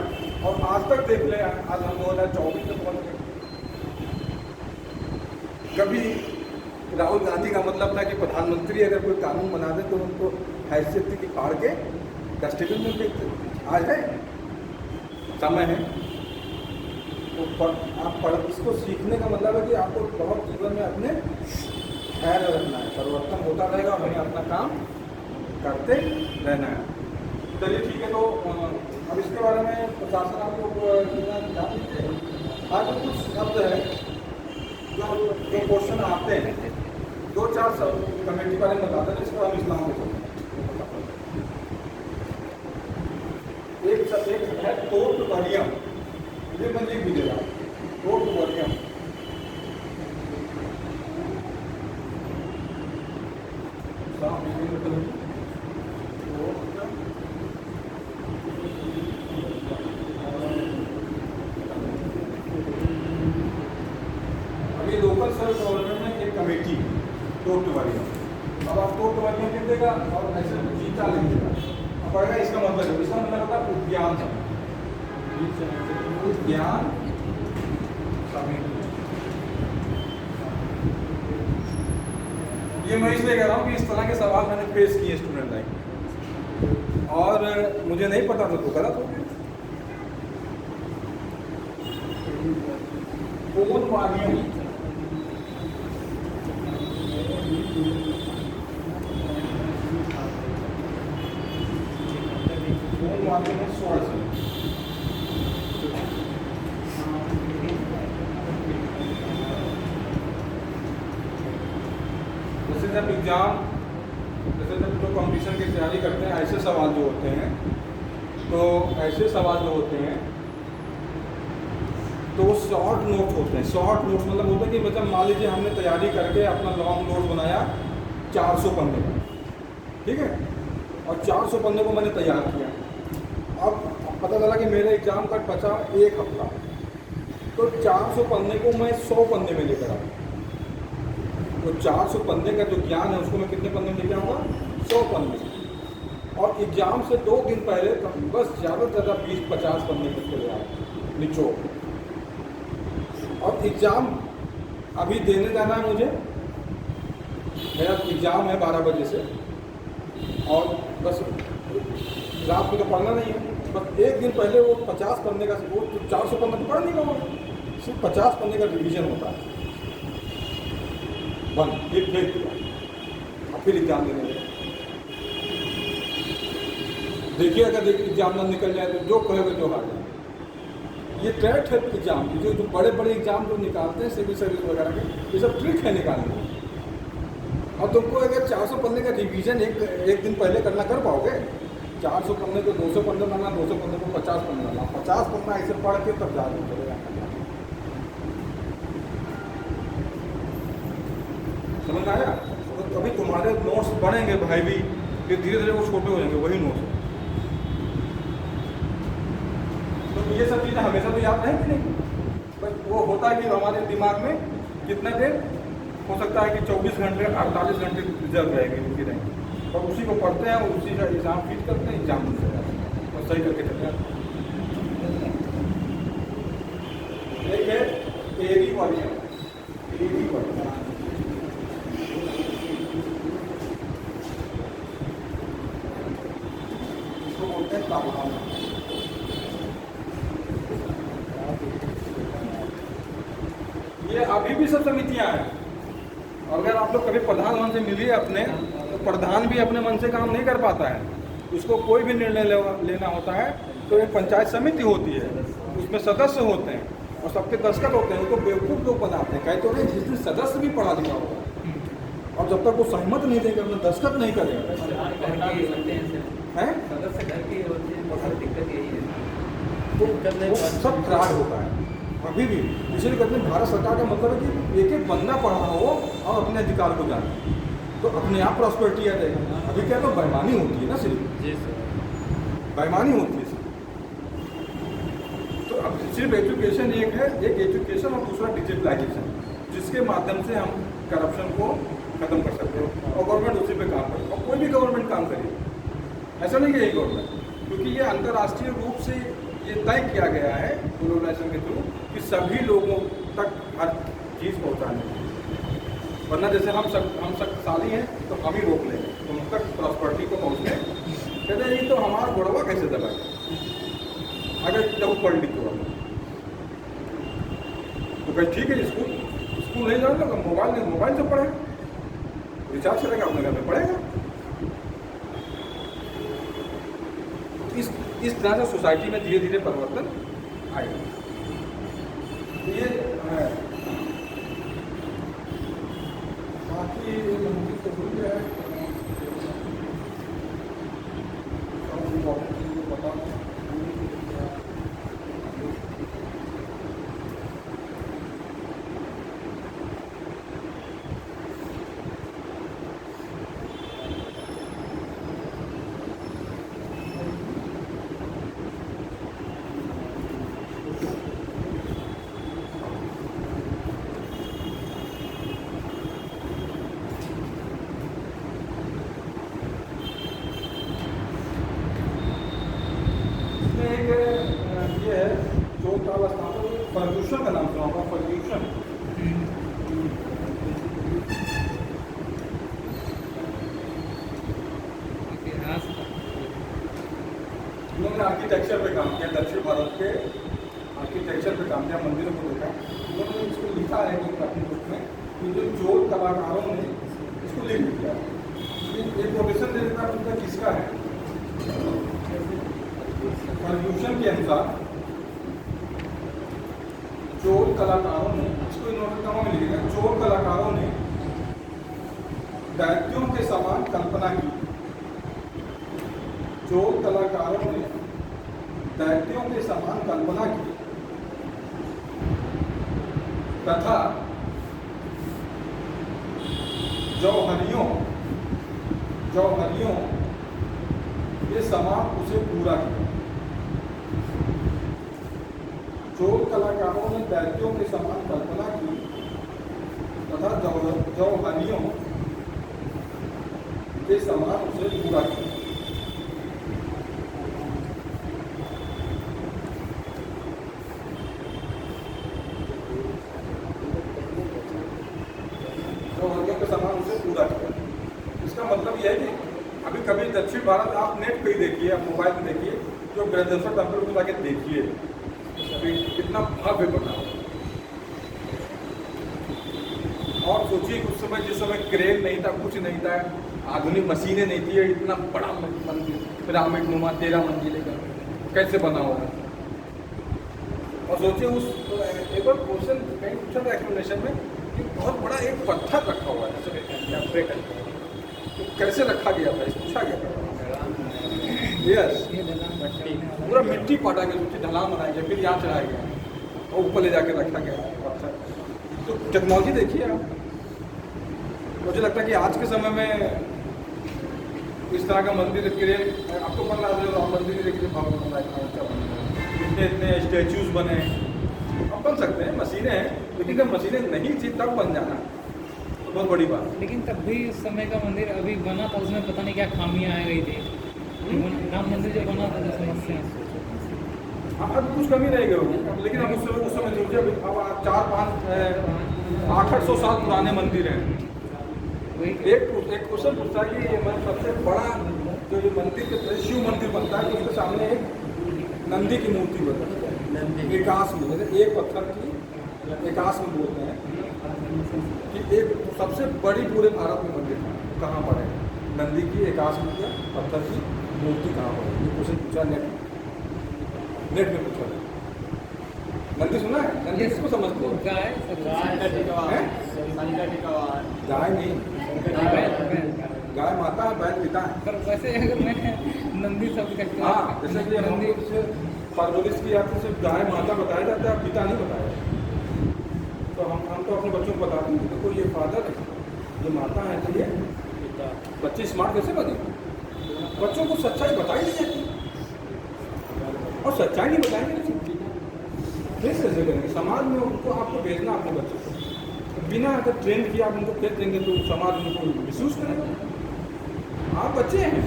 [SPEAKER 1] और आज तक देख ले, आज हम 2024 में पहुंच गए। कभी राहुल गांधी का मतलब था कि प्रधानमंत्री अगर कोई कानून बना दे तो उनको हैसियत की फाड़ के डस्टबिन में फेंक देते। आज है, समय है। तो आप इसको सीखने का मतलब है कि आपको बहुत जीवन में अपने धैर्य रखना है। परिवर्तन होता रहेगा और हमें अपना काम करते रहना है। चलिए ठीक है। तो अब इसके बारे में प्रशासन आप लोग जान लीजिए। आज कुछ शब्द है जो क्वेश्चन आते हैं, 2-4 शब्द कमेटी वाले बताते हैं, जिसको हम इस्लाम में चलते हैं। एक शब्द है तोट मरियम, ये मैं लिख दीजिएगा, तोट मरियम। अभी लोकल सेल्फ गवर्नमेंट में एक कमेटी तोट मरियम। अब आप तोट मरियम लिख देगा और ऐसे जीता लिख देगा। अब पढ़ेगा इसका मतलब, इसका मतलब होता है उद्यान समिति। ये मैं इसलिए कह रहा हूँ कि इस तरह के सवाल मैंने फेस किए स्टूडेंट लाइफ, और मुझे नहीं पता था तो गलत हो गया। कौन वादियों में स्वर्ण से जब एग्ज़ाम, जैसे जब जो कंपटीशन की तैयारी करते हैं, ऐसे सवाल जो होते हैं, तो ऐसे सवाल जो होते हैं तो वो शॉर्ट नोट होते हैं। शॉर्ट नोट्स मतलब होता है कि मतलब मान लीजिए हमने तैयारी करके अपना लॉन्ग नोट बनाया 400 पन्ने का, ठीक है, और 400 पन्ने को मैंने तैयार किया। अब पता चला कि मेरे एग्ज़ाम का बचा 1 हफ्ता, तो 400 पन्ने को मैं 100 पन्ने में लेकर आऊँ। तो 400 पन्ने का जो ज्ञान है उसको मैं कितने पन्ने में लेके आऊँगा? 100 पन्ने। और एग्ज़ाम से 2 दिन पहले बस ज़्यादा से ज़्यादा 20-50 पन्ने तक ले आए निचोड़। और एग्ज़ाम अभी देने जाना है मुझे, मेरा एग्ज़ाम है 12 बजे से, और बस रात में तो पढ़ना नहीं है, बस 1 दिन पहले वो 50 पन्ने का, वो 400 पन्ने तो पढ़ नहीं पाऊँगा, सिर्फ 50 पन्ने का रिवीजन होता है। बंद, ये फेंक दिया, अब फिर एग्जाम देने लगे। देखिए अगर एग्जाम ना निकल जाए तो जो कहेगा जो हार जाए। ये ट्रैक है एग्जाम, जो बड़े बड़े एग्जाम जो निकालते हैं सिविल सर्विस वगैरह के, ये सब ट्रिक है निकालने की। अब तुमको अगर 400 पन्ने का रिवीजन एक दिन पहले करना कर पाओगे? 400 पन्ने को 200 पन्ने लाना, 200 पन्ने को 50 पन्ने लाना, 50 पन्ना ऐसे पढ़ के तब जा चलेगा। समझ में आया? तो कभी तुम्हारे नोट्स बढ़ेंगे भाई भी, फिर धीरे धीरे वो छोटे हो जाएंगे वही नोट्स। तो ये सब चीज़ें हमेशा तो याद रहेंगी नहीं, बस वो होता है कि हमारे दिमाग में कितना देर हो सकता है कि 24 घंटे 48 घंटे रिजर्व रहेगी, रुकी रहेंगी, और उसी को पढ़ते हैं और उसी का एग्ज़ाम फिट करते हैं, एग्जाम मिल जाता है और सही करके चलते हैं। एक है एरी वाली, एरी वाली इसको बोलते हैं तापमान। ये अभी भी सब समितियां हैं, और अगर आप लोग कभी प्रधान से मिलिए अपने, तो प्रधान भी अपने मन से काम नहीं कर पाता है। उसको कोई भी निर्णय लेना होता है तो एक पंचायत समिति होती है, उसमें सदस्य होते हैं और सबके दस्तखत होते हैं। उनको बेवकूफ़ लोग बनाते हैं, कहते हैं जिस दिन सदस्य भी पढ़ा लिखा होगा और जब तक वो सहमत नहीं देंगे, अपना दस्तखत नहीं करेंगे, हैं
[SPEAKER 2] सदस्य घर की होती है, बहुत दिक्कत यही है।
[SPEAKER 1] तो वो सब फ्रॉड होता है अभी भी। इसलिए कहते हैं भारत सरकार का मतलब है कि एक एक बंदा पढ़ा हो और अपने अधिकार को जाने, तो अपने आप प्रॉस्पेरिटी आ जाएगा। अभी क्या तो बेईमानी होती है ना, सिर्फ
[SPEAKER 3] जी सर,
[SPEAKER 1] बेईमानी होती है सिर्फ। तो अब सिर्फ एजुकेशन एक है, एक एजुकेशन और दूसरा डिजिटलाइजेशन, जिसके माध्यम से हम करप्शन को खत्म कर सकते हो और गवर्नमेंट उसी पे काम करे, और कोई भी गवर्नमेंट काम करे, ऐसा नहीं कि यही गवर्नमेंट, क्योंकि ये अंतर्राष्ट्रीय रूप से ये तय किया गया है ग्लोबलाइजेशन के थ्रू कि सभी लोगों तक हर चीज़ पहुँचाने, वरना जैसे हम शक्तिशाली हैं तो हम ही रोक लेंगे तुम तक प्रॉस्पेरिटी को पहुँचने। कहते हैं ये तो हमारा गोड़वा कैसे दबाएगा अगर जब पढ़ लिख हो तो कहीं ठीक है, स्कूल नहीं जाना तो मोबाइल से पढ़े, रिचार्ज करेगा अपने घर में पढ़ेगा। इस तरह से सोसाइटी में धीरे धीरे परिवर्तन आएगा। ये बाकी तो भूल गया है, ये है जो ताल स्थान फर्ग्यूसन का नाम सुना होगा, फर्ग्यूसन।
[SPEAKER 2] इतिहास
[SPEAKER 1] उन्होंने आर्किटेक्चर पे काम किया, दक्षिण भारत के आर्किटेक्चर पे काम किया, मंदिरों को देखा। उन्होंने इसको लिखा है अपनी बुक में कि जो चोर कलाकारों ने इसको लिख दिया। ये प्रोफेशन दे देता उनका किसका है? फर्ग्यूसन के अनुसार चोर कलाकारों ने, इसको इन्होंने कहाँ में लिखेगा, चोर कलाकारों ने दैत्यों के समान कल्पना की। चोर कलाकारों ने दैत्यों के समान कल्पना की तथा जौहरियों के समान उसे पूरा किया। चोर कलाकारों ने दैत्यों के समान कल्पना की तथा जौहरियों के समान उसे पूरा किया। जौहरियों के समान उसे पूरा किया। इसका मतलब यह है कि अभी कभी दक्षिण भारत आप नेट पे ही देखिए, आप मोबाइल में देखिए, जो बृहदेश्वर टेम्पल को जाके देखिए कितना भव्य बना और सोचिए कि उस समय जिस समय क्रेन नहीं था, कुछ नहीं था, आधुनिक मशीनें नहीं थी, इतना बड़ा मंदिर पिरामिड नुमा 13 मंजिले का कैसे बना होगा। और सोचिए उस एक बार क्वेश्चन कहीं पूछा था एक्सप्लेनेशन में कि बहुत बड़ा एक पत्थर रखा हुआ है ऐसे तो कैसे रखा गया था, पूछा गया था। यस,
[SPEAKER 2] ये ढलान
[SPEAKER 3] मट्टी।
[SPEAKER 1] पूरा मिट्टी पाटा गया, उसकी ढलान बनाया गया, फिर यहाँ चढ़ाया गया और ऊपर ले जाके रखा गया पत्थर। तो टेक्नोलॉजी देखिए आप। मुझे लगता है कि आज के समय में इस तरह का मंदिर क्रिएट आपको बन रहा है, राम मंदिर देखिए भवन बन रहा है, अच्छा बन रहा है, इतने इतने स्टैचूज बने, अब बन सकते हैं, मशीनें हैं, लेकिन जब मशीनें नहीं थी तब बन जाना तो बहुत बड़ी बात।
[SPEAKER 2] लेकिन तब भी उस समय का मंदिर अभी बना था, उसमें पता नहीं क्या खामियां आ गई थी। राम मंदिर जो बना था जो समस्या,
[SPEAKER 1] हाँ, अब कुछ कमी नहीं गई होगी, अब लेकिन अब उस समय सोचिए अब 4-5-800 साल पुराने मंदिर हैं।
[SPEAKER 2] वही
[SPEAKER 1] एक क्वेश्चन पूछता है कि ये मैं सबसे बड़ा जो ये मंदिर के शिव मंदिर बनता है तो उसके सामने एक नंदी की मूर्ति बनती है,
[SPEAKER 3] नंदी।
[SPEAKER 1] एकाश में, जैसे एक पत्थर की एकाश में बोलते हैं कि एक सबसे बड़ी पूरे भारत में मंदिर कहाँ पर है, नंदी की एकाश में पत्थर की मूर्ति कहाँ पर है। ये क्वेश्चन पूछा नेट में पूछा। नंदी सुना है? नंदी किसको समझते हो?
[SPEAKER 2] गाय
[SPEAKER 3] गाय का टिकवा,
[SPEAKER 1] हैं?
[SPEAKER 3] शनि का टिकवा,
[SPEAKER 1] गाय नहीं, गाय माता है, बैल पिता है।
[SPEAKER 2] पर वैसे अगर मैं नंदी शब्द कहता
[SPEAKER 1] हाँ, जैसे कि हम
[SPEAKER 2] नंदी
[SPEAKER 1] लोग से परवरिश की जाती है, सिर्फ गाय माता बताया जाता है, पिता नहीं बताया। तो हम तो अपने बच्चों को बताते हैं कि देखो ये फादर है, ये माता है, तो ये
[SPEAKER 3] पिता।
[SPEAKER 1] बच्चे स्मार्ट कैसे बने? बच्चों को सच्चाई बताई नहीं जाती और सच्चाई नहीं बताएंगे तो कैसे करेंगे? समाज में उनको आपको भेजना अपने बच्चों को, बिना अगर ट्रेन किया आप उनको भेज देंगे तो समाज उनको मिसयूज करेगा। आप बच्चे हैं,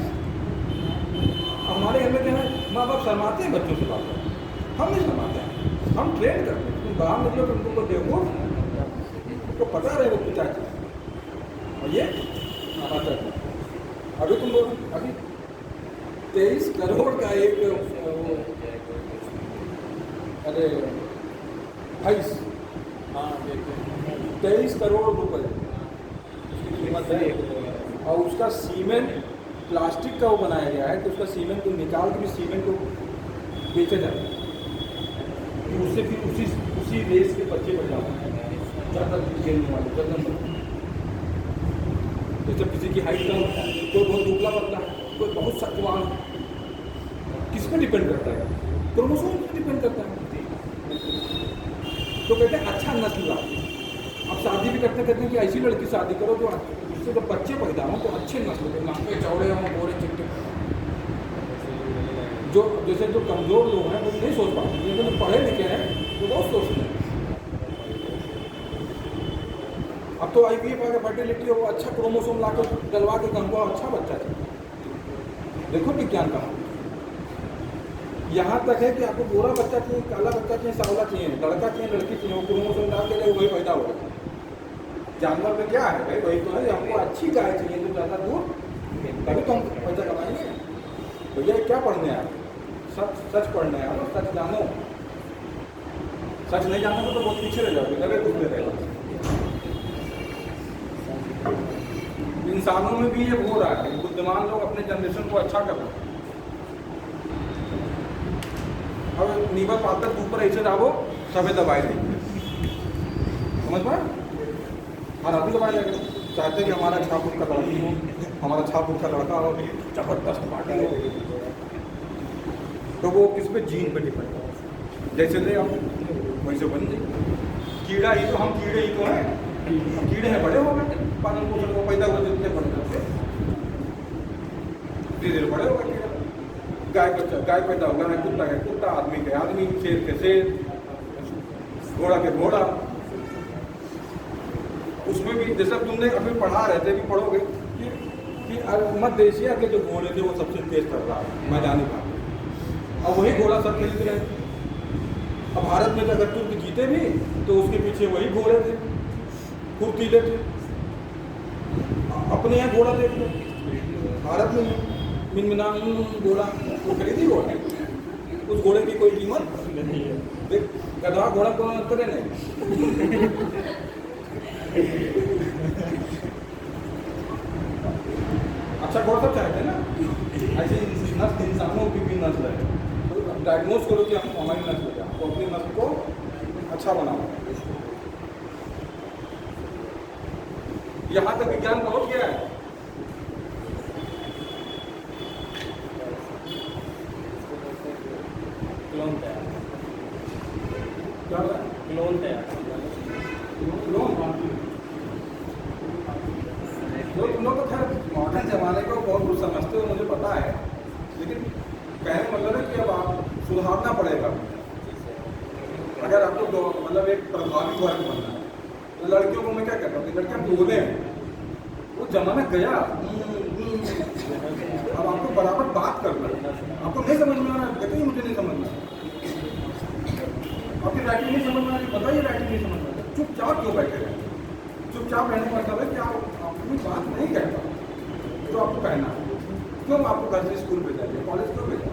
[SPEAKER 1] हमारे घर में क्या है, माँ बाप शर्माते हैं बच्चों से बात करते, हम नहीं शर्माते हैं, हम ट्रेन करते हैं। तुम बाहर निकलो तो तुमको देखो, तुमको पता रहे वो पिता है और ये माता है। अभी तुम लोग अभी 23 करोड़ का एक अरे भैंस,
[SPEAKER 3] हाँ देखिए
[SPEAKER 1] 23 करोड़ रुपए उसकी कीमत है। और उसका सीमेंट प्लास्टिक का वो बनाया गया है कि उसका सीमेंट को निकाल के भी सीमेंट को बेचा जाता है कि उससे फिर उसी रेस के बच्चे बन जाते हैं, ज़्यादा खेलने वाले ज़्यादा। जैसे किसी की हाइट कम है, कोई बहुत दुबला पतला है, कोई बहुत शक्तिवान, किस पर डिपेंड करता है? क्रोमोसोम पर डिपेंड करता है। तो कहते हैं अच्छा नस्ल लाओ। अब शादी भी करते हैं कि ऐसी लड़की शादी करो जो उससे जब बच्चे पैदा हों तो अच्छे नस्ल के, लंबे चौड़े हों, गोरे चिट्टे। जो जैसे जो कमज़ोर लोग हैं वो नहीं सोच पाते, लेकिन जो पढ़े लिखे हैं वो बहुत सोचते हैं। अब तो IVF अगर फर्टिलिटी हो, वो अच्छा क्रोमोसोम ला कर डलवा के गंगवा अच्छा बच्चा चाहिए। देखो विज्ञान का यहाँ तक है कि आपको गोरा बच्चा चाहिए, काला बच्चा चाहिए, सांवला चाहिए, लड़का चाहिए, लड़की चाहिए, वो क्रोमोसोम डाल के वही पैदा होगा। जानवर में क्या है भाई, वही तो है, हमको अच्छी गाय चाहिए जो ज़्यादा दूर, तभी तो हम पैसा कमाएंगे। भैया क्या पढ़ने आए? सच पढ़ने आए ना, सच जानो। सच नहीं जानोगे तो बहुत पीछे रह जाओगे, लगे कुछ रहेगा। इंसानों में भी ये हो रहा है, बुद्धिमान लोग अपने जनरेशन को अच्छा कर रहे हैं। अब नीबा पातर ऊपर ऐसे डालो सभी दबाई देंगे, समझ में? हर आदमी दबाई देंगे, चाहते हैं कि हमारा छाप उनका लड़की हो, हमारा छाप उनका लड़का हो, जबरदस्त पार्टी हो। तो वो किस पे? जीन पे डिपेंड है। जैसे ले हम वैसे बन जाए। कीड़ा ही तो, हम कीड़े ही तो हैं, हम कीड़े हैं, बड़े हो गए, पालन पोषण को पैदा हो जितने बड़े होते धीरे धीरे बड़े हो गए कीड़ा। गाय बच्चा, गाय पैदा होगा ना, कुत्ता है कुत्ता, आदमी के आदमी, शेर के शेर, घोड़ा के घोड़ा। उसमें भी जैसे तुमने अभी पढ़ा रहे थे, भी पढ़ोगे कि मध्य एशिया के जो घोड़े थे वो सबसे तेज कर रहा है मैदानी भाग, और वही घोड़ा सब खरीद रहे थे। अब भारत में अगर तुर्क जीते भी तो उसके पीछे वही घोड़े थे, फुर्तीले थे। अपने यहाँ घोड़ा देख लो, भारत में मिनमिनान घोड़ा वो खरीदी घोड़ा, उस घोड़े की कोई कीमत नहीं है। देख गधा घोड़ा को अंतर नहीं अच्छा कौन सा चाहते हैं ना, ऐसे नस्ल इंसानों की भी नस्ल है, तो डायग्नोज करो कि हम हमारी नस्ल है, तो अपनी नस्ल को अच्छा बनाओ। यहाँ तक विज्ञान पहुँच गया है।
[SPEAKER 3] क्लोन तैयार,
[SPEAKER 1] क्या होता है?
[SPEAKER 3] क्लोन तैयार।
[SPEAKER 1] जो तुम लोग तो खैर मॉडर्न जमाने को बहुत कुछ समझते हो, मुझे पता है, लेकिन कहने का मतलब है कि अब आप सुधारना पड़ेगा। अगर आपको मतलब एक प्रभावी वर्ग बनना है, तो लड़कियों को मैं क्या कहता हूँ कि लड़कियाँ बोले, वो जमाना गया। अब आपको बराबर बात करना है, आपको नहीं समझ में आ रहा है, कहते ही मुझे नहीं समझ में आ रहा, आपकी राइटिंग नहीं समझ में आ रही, बताइए राइटिंग नहीं समझ में आ रही, चुपचाप क्यों बैठे रहे? चुपचाप रहने का मतलब है कि आप अपनी बात नहीं कहता, तो आपको कहना है। क्यों आपको घर से स्कूल भेजा जाए, कॉलेज क्यों भेजा?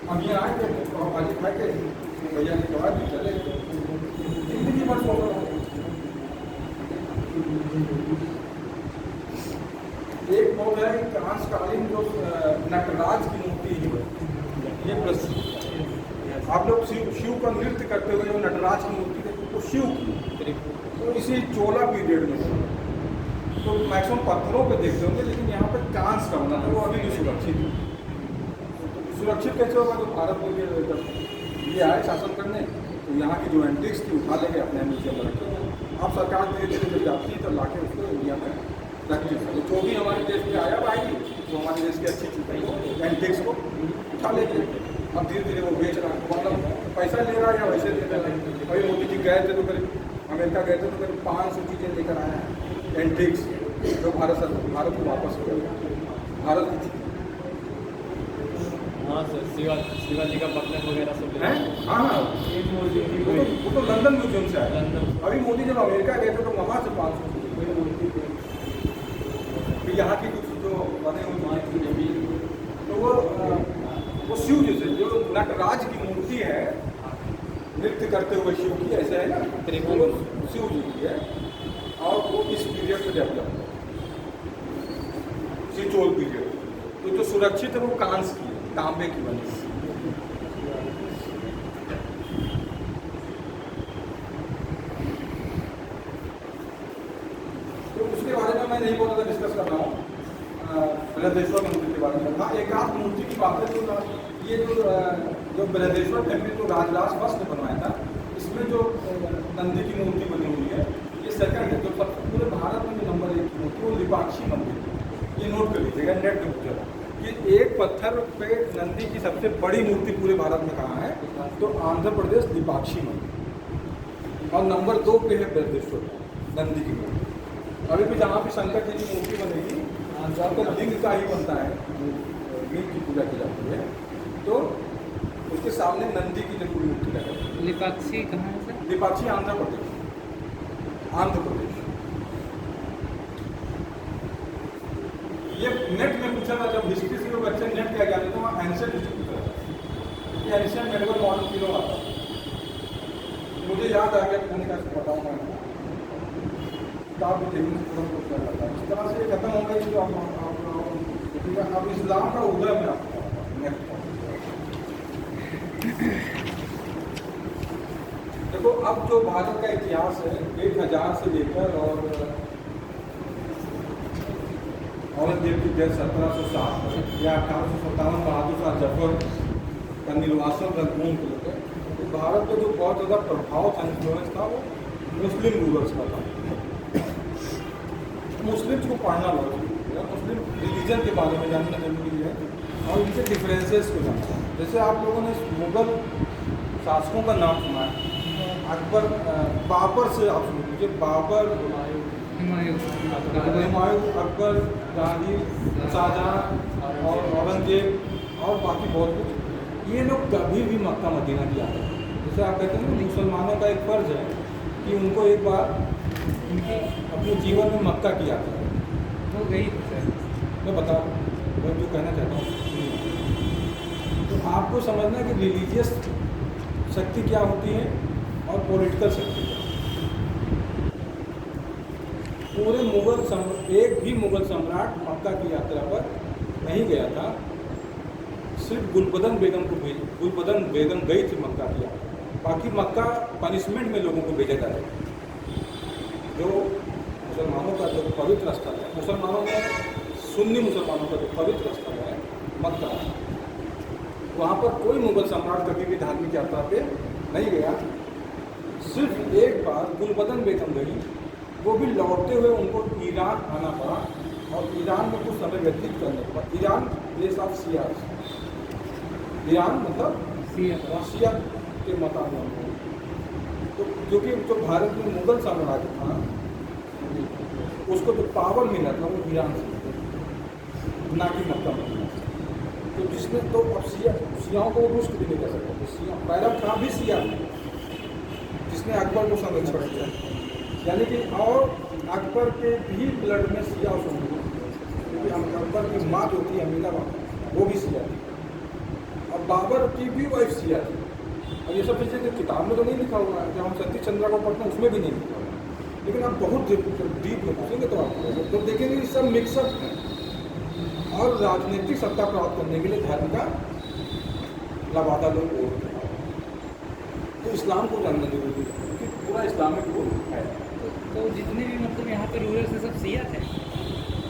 [SPEAKER 1] हम ये आए थे भाजी खाए के, भैया ने कहा भी चले, जिंदगी भर सो रहा। एक बहुत है कांसकालीन जो नटराज की मूर्ति है, ये प्रसिद्ध। आप लोग शिव का नृत्य करते हुए जो नटराज की मूर्ति है, तो शिव की, तो इसी चोला पीरियड में तो मैक्सिमम पत्थरों पे देखते होंगे, लेकिन यहाँ पे कांस का बना था, वो अभी भी सुरक्षित है। सुरक्षित कैसे होगा? तो भारत में ये आए शासन करने, तो यहाँ की जो एंटिक्स थी उठा लेके अपने म्यूजियम में रखे। अब सरकार धीरे धीरे जब जाती है तो लाके उसको इंडिया में रखती है। जो भी हमारे देश में आया आएगी, तो हमारे देश की अच्छी चीज़ें एंटिक्स को उठा लेके अब धीरे धीरे वो बेच रहा है, मतलब पैसा ले रहा है या वैसे दे रहा है। अभी मोदी जी गए थे तो करीब अमेरिका गए थे तो करीब 500 चीज़ें लेकर आए हैं एंटिक्स, जो भारत को वापस हो गया। भारत की
[SPEAKER 3] हाँ सर, शिवाजी का पत्थर वगैरह सब
[SPEAKER 1] हैं? हाँ हाँ, वो तो लंदन म्यूजियम से आया।
[SPEAKER 3] लंदन।
[SPEAKER 1] अभी मोदी जब अमेरिका गए थे तो वहाँ से 500 फिर यहाँ की कुछ जो बने हुए तो वो शिव जैसे जो नटराज की मूर्ति है नृत्य करते हुए शिव की, ऐसा है ना, वो शिव जी की है, और वो इस पीरियड से डेवलप सिचोल पीरियड। तो जो सुरक्षित है वो कांस की है, तांबे की बनी है। तो उसके बारे में मैं नहीं बहुत ज़्यादा डिस्कस कर रहा हूँ, बृहदेश्वर मंदिर के बारे में। हाँ, एक आध मूर्ति की बात है, तो ये जो बृहदेश्वर टेम्पल जो राजराज फर्स्ट ने बनवाया था, इसमें जो नंदी की मूर्ति बनी हुई है, ये सेकंड है। जो पूरे भारत में जो नंबर 1 की मूर्ति वो लिपाक्षी मंदिर है। ये नोट कर लीजिएगा, नेट पे पूछेगा कि एक पत्थर पे नंदी की सबसे बड़ी मूर्ति पूरे भारत में कहाँ है, तो आंध्र प्रदेश लिपाक्षी मंदिर, और नंबर 2 पे है बृहदेश्वर नंदी की मूर्ति। अभी भी जहाँ भी शंकर जी की मूर्ति बनेगी, तो लिंग का ही बनता है, लिंग की पूजा की जाती है, तो उसके सामने नंदी की जरूर मूर्ति लगाई।
[SPEAKER 2] लिपाक्षी कहाँ है सर?
[SPEAKER 1] लिपाक्षी आंध्र प्रदेश, आंध्र प्रदेश। ये नेट में पूछा था, जब हिस्ट्री से लोग अच्छे नेट क्या जाने, तो वहाँ एंशियंट हिस्ट्री पूछा था, ये एंशियंट मेडिकल मॉडल किलो आता है। मुझे याद आ गया, मैंने कहा बताऊँगा, किताब भी देखने से पूरा पूछा जाता है। इस तरह से खत्म हो गई जो अब इस्लाम का उदय में आपको देखो, अब जो भारत का इतिहास है 1000 से लेकर और औरंगजेब की डेथ 1707 या 1857 बहादुर शाह जफर का निर्वासन रंगून को लेकर, तो भारत में जो बहुत ज़्यादा प्रभाव था, इन्फ्लुएंस था, वो मुस्लिम रूलर्स का था। मुस्लिम्स को पढ़ना बहुत जरूरी है, मुस्लिम रिलीजन के बारे में जानना जरूरी है, और इनके डिफरेंसेस को जानना। जैसे आप लोगों ने मुगल शासकों का नाम सुना है, अकबर, बाबर से आप सुन लीजिए, बाबर,
[SPEAKER 2] हुमायूं,
[SPEAKER 1] अकबर, जहांगीर, शाहजहां और औरंगजेब और बाकी बहुत कुछ, ये लोग कभी भी मक्का मदीना की आते हैं। जैसे आप कहते हैं ना, मुसलमानों का एक फ़र्ज है कि उनको एक बार अपने जीवन में मक्का किया था।
[SPEAKER 2] वो गई सर।
[SPEAKER 1] मैं बता मैं जो कहना चाहता हूँ, तो आपको समझना है कि रिलीजियस शक्ति क्या होती है और पॉलिटिकल शक्ति क्या। पूरे एक भी मुगल सम्राट मक्का की यात्रा पर नहीं गया था। सिर्फ गुलबदन बेगम गई थी मक्का की यात्रा, बाकी मक्का पनिशमेंट में लोगों को भेजा जाता है। जो मुसलमानों का जो पवित्र स्थल है, मुसलमानों में सुन्नी मुसलमानों का जो पवित्र स्थल है मक्का, वहाँ पर कोई मुगल सम्राट कभी भी धार्मिक यात्रा पे नहीं गया। सिर्फ एक बार गुलबदन बेगम गई, वो भी लौटते हुए उनको ईरान आना पड़ा और ईरान में कुछ समय व्यतीत करने पड़ा। ईरान देश ऑफ शिया, ईरान मतलब शिया के मतानुसार। तो क्योंकि जो भारत में मुगल साम्राज्य था, उसको जो पावर मिला था वो ईरान से, ना कि मक्का मदीना से। तो जिसने तो अब शियाओं को रुष्ट भी नहीं कर सकता। तो शिया पैरव था भी शिया, जिसने अकबर को संरक्षण किया, यानी कि और अकबर के भी ब्लड में शिया और सुन्नी, क्योंकि अकबर की माँ जो थी अमीना वो भी शिया थी और बाबर की भी वाइफ शिया थी। और ये सब चीज़ें किताब में तो नहीं लिखा हुआ है, जब हम सती चंद्रा को पढ़ते हैं उसमें भी नहीं लिखा हुआ है, लेकिन आप बहुत डीप में पूछेंगे तो आपको तो देखेंगे ये सब मिक्सअप है। और राजनीतिक सत्ता प्राप्त करने के लिए धर्म का लबादा लोग बोलते हैं। तो इस्लाम को जानना जरूरी है, क्योंकि पूरा इस्लामिक रूल है।
[SPEAKER 2] तो जितने भी मतलब यहाँ पे रूलर्स थे सब शिया थे,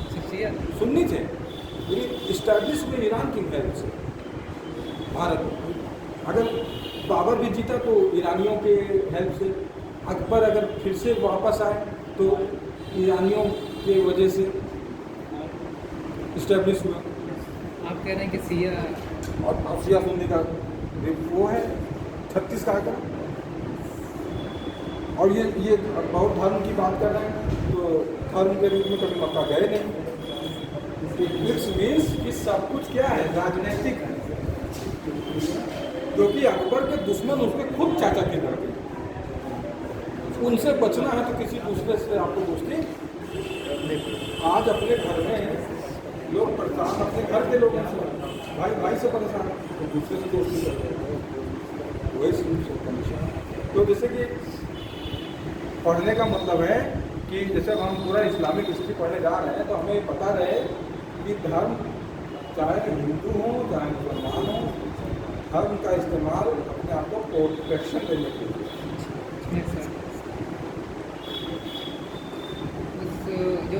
[SPEAKER 2] सब शिया थे,
[SPEAKER 1] सुन्नी थे। ये स्टैब्लिश हुए ईरान की हेल्प से भारत में। अगर बाबर भी जीता तो ईरानियों के हेल्प से, अकबर अगर फिर से वापस आए तो ईरानियों के वजह से इस्टेब्लिश हुआ।
[SPEAKER 2] आप कह रहे हैं कि शिया
[SPEAKER 1] और शिया सुन्नी का वो है 36 का आंकड़ा। और ये बौद्ध धर्म की बात कर रहे हैं तो धर्म के रूप में कभी मक्का गए नहीं। इट्स मीन्स कि सब कुछ क्या है, राजनीतिक है, क्योंकि अकबर के दुश्मन उसके खुद चाचा के लड़के, उनसे बचना है तो किसी दूसरे से आपको दोस्ती। आज अपने घर में लोग परेशान, अपने घर के लोगों से भाई से परेशान तो दूसरे से दोस्ती करते हैं, वही कंडीशन। तो जैसे कि पढ़ने का मतलब है कि जैसे हम पूरा इस्लामिक हिस्ट्री पढ़ने जा रहे हैं तो हमें पता रहे कि धर्म चाहे हिंदू हो चाहे मुसलमान हो, धर्म का इस्तेमाल अपने आप को प्रोटेक्शन देने के लिए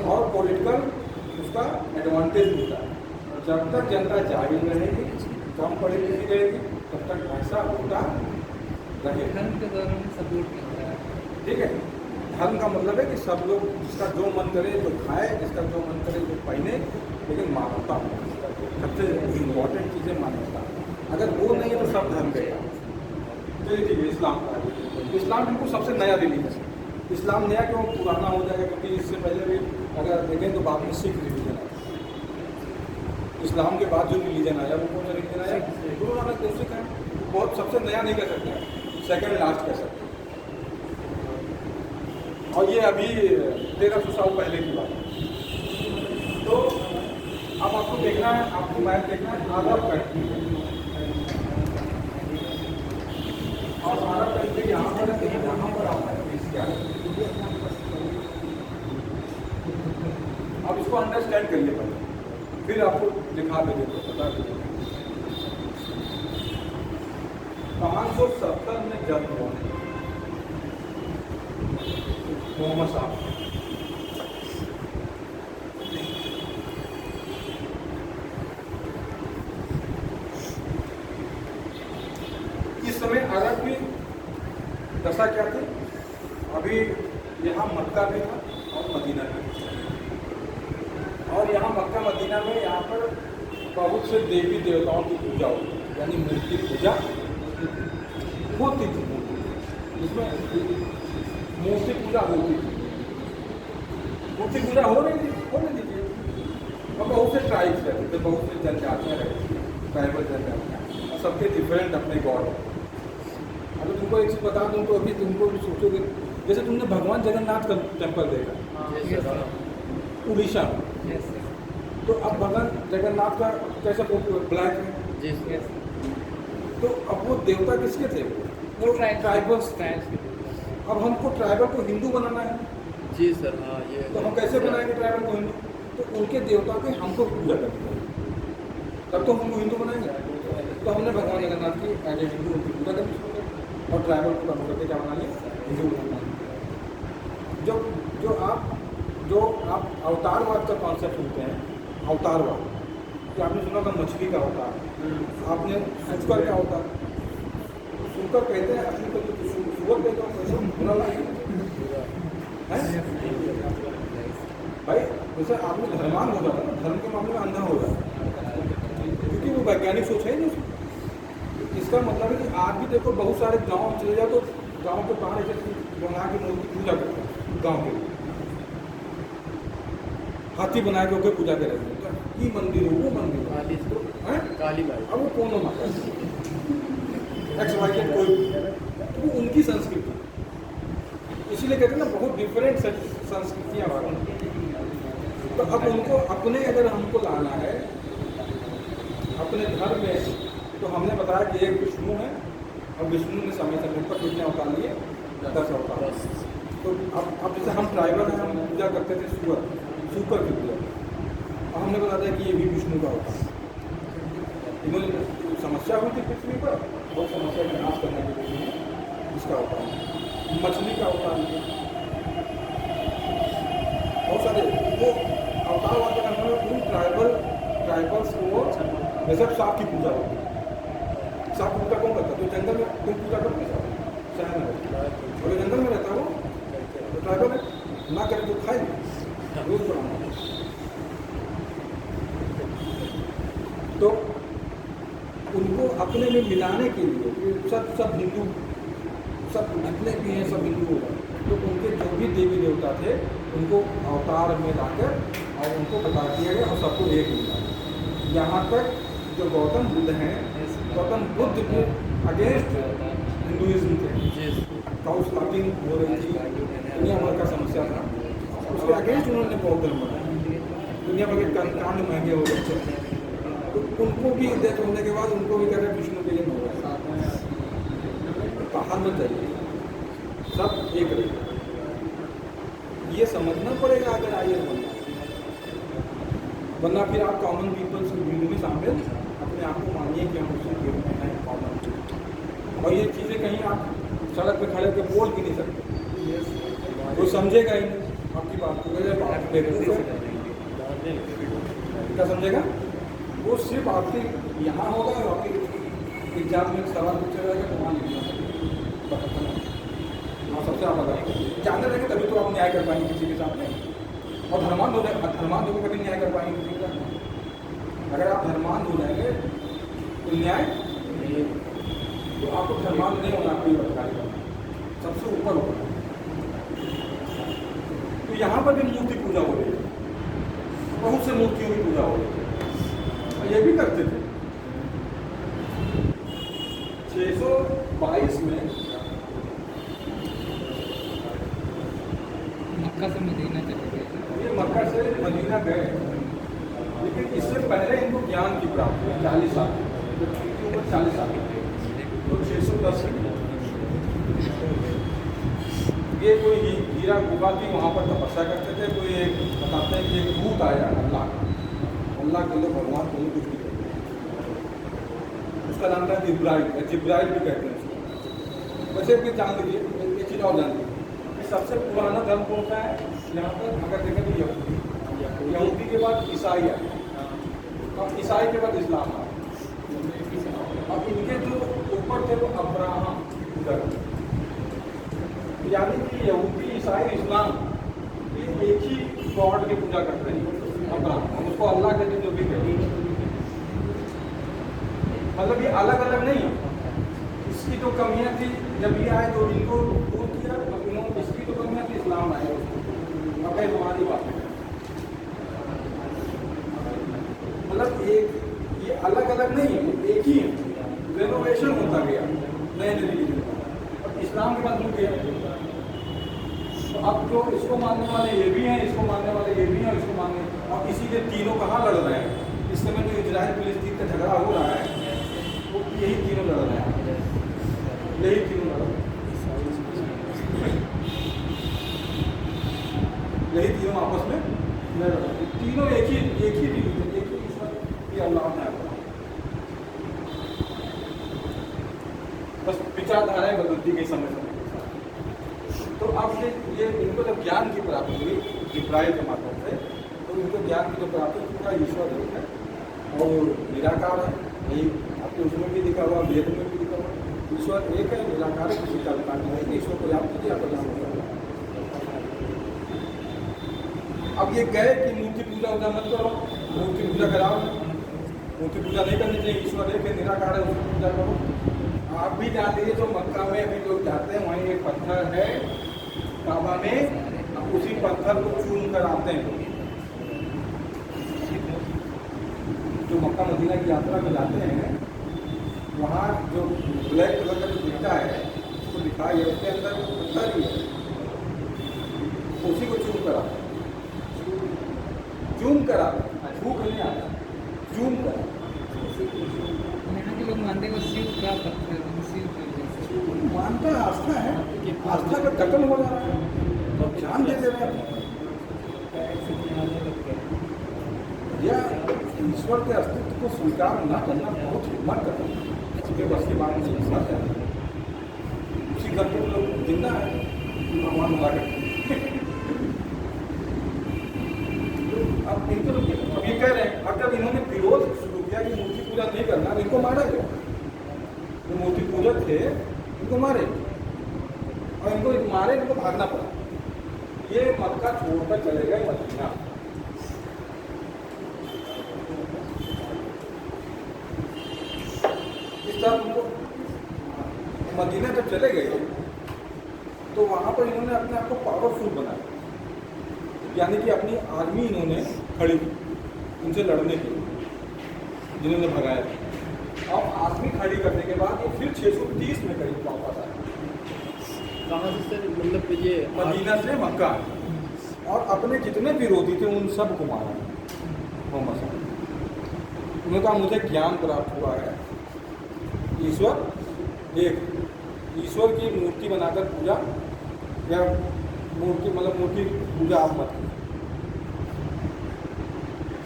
[SPEAKER 1] और पॉलिटिकल उसका एडवांटेज मिलता है। जब तक जनता जाहिल रहेगी, कम पढ़ी लिखी रहेगी, तब तक ऐसा होता रहेगा।
[SPEAKER 2] धर्म के द्वारा सपोर्ट मिलता है,
[SPEAKER 1] ठीक है। धर्म का मतलब है कि सब लोग जिसका जो मन करे जो खाए, जिसका जो मन करे जो पहने, लेकिन मानवता सबसे इम्पोर्टेंट चीज़ें मानवता। अगर वो नहीं है तो सब धर्म गया। चलिए ठीक है, इस्लाम बिल्कुल सबसे नया रिलीजन है। इस्लाम नया क्यों, पुराना हो जाएगा, क्योंकि इससे पहले भी अगर देखें तो बाद में सिख रिलीजन आया। इस्लाम के बाद जो रिलीजन आया वो कौन सा रिलीजन आया, गुरु नानक देव सिख है। बहुत सबसे नया नहीं कह सकते, सेकेंड लास्ट कह सकते। और ये अभी 1300 साल पहले की बात है। तो अब आपको देखना है, आपको मैप देखना है अरब कंट्री, और अरब कंट्री यहाँ पर आता है। आप इसको अंडरस्टैंड करिए पहले, फिर आपको दिखा देंगे तो बता देंगे। 570 में जन्म हुआ मोहम्मद साहब। इस समय अरब की दशा क्या थी, अभी यहाँ मक्का भी था और मदीना भी था। और यहाँ मक्का मदीना में यहाँ पर बहुत से देवी देवताओं की पूजा होती थी, यानी मूर्ति पूजा होती थी। इसमें मूर्ति पूजा होती थी, मूर्ति पूजा हो रही थी, होने दीजिए। और बहुत से ट्राइब्स रहते थे, बहुत से जनजातियाँ रहती थी, ट्राइबल जनजातियाँ, और सबके डिफरेंट अपने गॉड हैं। अगर तुमको एक चीज़ बता दूँ तो अभी तुमको भी सोचोगे, जैसे तुमने भगवान जगन्नाथ का टेम्पल देखा उड़ीसा में, तो अब भगवान जगन्नाथ का कैसा ब्लैक है, तो अब वो देवता किसके थे, वो ट्राइबल्स। अब हमको ट्राइबल को हिंदू बनाना है
[SPEAKER 3] जी सर, हाँ ये
[SPEAKER 1] तो हम कैसे बनाएंगे ट्राइबल को हिंदू? तो उनके देवता के हमको पूजा करनी पड़ेगी, तब तो हमको हिंदू बनाएंगे। तो हमने भगवान जगन्नाथ की एज ए हिंदू उनकी पूजा करनी शुरू कर और ट्राइबल को कन्वर्ट करके क्या बना लिया? हिंदू बना लिया। जो आप अवतारवाद का कॉन्सेप्ट सुनते हैं, अवतारवाद कि आपने सुना था मछली का अवतार, आपने शुकर का अवतार, शुकर कहते हैं असली तो शुगर कहते हैं, बुरा लगे भाई। जैसे आदमी धर्मान हो जाता है ना, धर्म के मामले में अंधा हो जाता है क्योंकि वो वैज्ञानिक सोच है नहीं। इसका मतलब है कि आज भी देखो बहुत सारे गांव चले जाओ तो गांव के बाहर ऐसे बना के मूर्ति पूजा करते हैं, गांव के हाथी बना के ओके पूजा करे ये मंदिर हो, वो मंदिर
[SPEAKER 3] काली
[SPEAKER 1] है
[SPEAKER 3] काली बाई।
[SPEAKER 1] अब वो कौन माता एक्स वाई जेड कोई, वो उनकी संस्कृति, इसीलिए कहते हैं ना बहुत डिफरेंट संस्कृतियाँ हमारी। तो अब उनको अपने अगर हमको लाना है अपने धर्म में, तो हमने बताया कि एक विष्णु है और विष्णु ने समय समय पर कितने अवतार लिए? 10 अवतार। तो अब जैसे हम ट्राइबल हैं, हम पूजा करते थे सुपर की पूजा, और हमने बताया था कि ये भी विष्णु का अवतार। इन्होंने समस्या हुई थी पृथ्वी पर, बहुत समस्या का नाश करने के लिए इसका अवतार, मछली का अवतार लिया, बहुत सारे वो अवतार वाले करने में उन ट्राइबल्स को जैसे सांप की पूजा होती है। सांप की पूजा कौन करता है? तो जंगल में तुम पूजा करो ना, शहर में रहता, और जंगल में रहता है वो तो ट्राइबल है, ना करे तो खाए रोज बनाना। तो उनको अपने में मिलाने के लिए सब हिंदू, सब जितने भी हैं सब हिंदू हो गए। तो उनके जो भी देवी देवता थे उनको अवतार में लाकर और उनको बता दिया गया और सबको एक मिला। यहाँ तक जो गौतम बुद्ध हैं, गौतम बुद्ध के अगेंस्ट हिंदुइज्म थे, काउ स्लॉटिंग हो रही थी, दुनिया भर का समस्या था, उसके अगेंस्ट उन्होंने बौद्ध धर्म बनाया, दुनिया भर के कांड महंगे हो गए थे। तो उनको भी डेथ होने के बाद उनको भी कहते हैं विष्णु के लिए हो गया, बाहर में चाहिए सब एक रहे, ये समझना पड़ेगा अगर आइए बनना, वरना फिर आप कॉमन पीपल्स की भीड़ में शामिल अपने आप को मानिए कि हम उसकी भीड़ में हैं कॉमन। और ये चीज़ें कहीं आप सड़क पे खड़े होकर बोल भी नहीं सकते, कोई समझेगा ही नहीं आपकी बात को, बेवकूफ़ है क्या समझेगा? वो सिर्फ आपके यहाँ होगा और आपके एग्जाम में सवाल पूछा जाएगा तो वहाँ लिखना हाँ सबसे आप अगर जानते रहेंगे तभी तो आप न्याय कर पाएंगे किसी के सामने। और धर्मांध हो जाए, धर्मांध होकर कभी न्याय कर पाएंगे किसी के साथ? अगर आप धर्मांध हो जाएंगे तो न्याय तो आपको धर्मांध नहीं होना, कोई अधिकारी करना सबसे ऊपर होगा। तो यहाँ पर भी मूर्ति पूजा हो रही है, बहुत से मूर्तियों की पूजा हो रही है, ये भी करते थे। 622 में
[SPEAKER 2] मक्का से मदीना चले गए।
[SPEAKER 1] ये मक्का से मदीना गए, लेकिन इससे पहले इनको ज्ञान की प्राप्ति हुई 40 साल, जब इनकी उम्र 40 साल तो 610 ये कोई हीरा गुफा थी, वहाँ पर तपस्या करते थे। कोई एक बताते हैं कि एक भूत आया अल्लाह के लिए भगवान को कुछ भी कहते हैं, उसका नाम था जिब्राइल, जिब्राइल भी कहते हैं उसको। वैसे भी जान लीजिए ये चीज़ और जान लीजिए, सबसे पुराना धर्म कौन सा है यहाँ पर? अगर देखें तो यहूदी के बाद ईसाई आए, और ईसाई के बाद इस्लाम आया। अब इनके जो ऊपर थे वो अब्राहम धर्म, यानी कि यहूदी ईसाई इस्लाम ये एक ही गॉड की पूजा करते हैं। अब्राहम उसको अल्लाह कहते जो भी कहते, मतलब ये अलग अलग नहीं है। इसकी तो कमियां थी जब ये आए तो इनको दूर किया, अब इन्होंने इसकी तो कमियां थी, इस्लाम आए अब हमारी बात है। मतलब एक ये अलग अलग नहीं है, एक ही है, रेनोवेशन होता गया नए नए रिलीजन का, और इस्लाम के बाद रुक गया। तो अब जो इसको मानने वाले ये भी हैं, इसको मानने वाले ये भी हैं, और इसको मानने, और इसीलिए तीनों कहाँ लड़ रहे हैं इस समय? जो इजराइल फिलिस्तीन का झगड़ा हो रहा है वो यही तीनों लड़ रहे हैं, यही तीनों लड़ रहे हैं। लाभ है आपका। बस विचारधाराएं बदलती गई समय समय के साथ। तो अब ये इनको जब ज्ञान की प्राप्ति हुई अभिप्राय के माध्यम से, तो इनको ज्ञान की जो प्राप्ति पूरा ईश्वर एक है और निराकार है। यही आपके उसमें भी लिखा हुआ, वेद में भी लिखा हुआ, ईश्वर एक है, निराकार है, किसी कल्पना नहीं है। ईश्वर को याद कीजिए, आपको जान होगा। अब ये गए कि मूर्ति पूजा उजा मत करो, मूर्ति पूजा कराओ, मूर्ति पूजा नहीं करनी चाहिए, ईश्वर एक है, निराकार है, उसकी पूजा करो। आप भी जान लीजिए, जो मक्का में अभी लोग जाते हैं वहीं एक पत्थर है काबा में, आप उसी पत्थर को चूम कर आते हैं। जो मक्का मदीना की यात्रा में जाते हैं, वहाँ जो ब्लैक कलर का जो दिखता है, उसको लिखा है उसके अंदर पत्थर ही है, उसी को चूम कर आते हैं। चूम कर आते हैं, छू नहीं आता, चूम कर।
[SPEAKER 2] यहाँ के लोग मानते हैं वो शिव का पत्थर, शिव का जैसे।
[SPEAKER 1] मानता है, आस्था है, आस्था का कत्ल हो जा रहा है, तो ध्यान दे रहे हैं। या ईश्वर के अस्तित्व को स्वीकार न करना बहुत हिम्मत करना है, उसके बस की बात नहीं समझ जाए। उसी घर के लोग जिंदा है भगवान हुआ करते। अब इनको अब ये कह रहे हैं, अब जब इन्होंने विरोध शुरू किया कि मूर्ति पूजा नहीं करना, इनको मारा गया। जो मूर्ति पूजक थे इनको मारे, और इनको मारे, इनको भागना पड़ा। ये मक्का छोड़कर चले गए मदीना। इस तरह उनको मदीना जब चले गए तो वहाँ पर इन्होंने अपने आप को पावरफुल बनाया, यानी कि अपनी आर्मी इन्होंने खड़ी की उनसे लड़ने के लिए, जिन्होंने भगाया था। और आर्मी खड़ी करने के बाद ये फिर 630 में करीब वापस आए।
[SPEAKER 3] कहाँ से सर, मतलब ये
[SPEAKER 1] मदीना से मक्का, और अपने जितने विरोधी थे उन सब को मारा मोहम्मद साहब। उन्होंने कहा मुझे ज्ञान प्राप्त हुआ है, ईश्वर एक, ईश्वर की मूर्ति बनाकर पूजा या मूर्ति मतलब मूर्ति पूजा आप मत करो।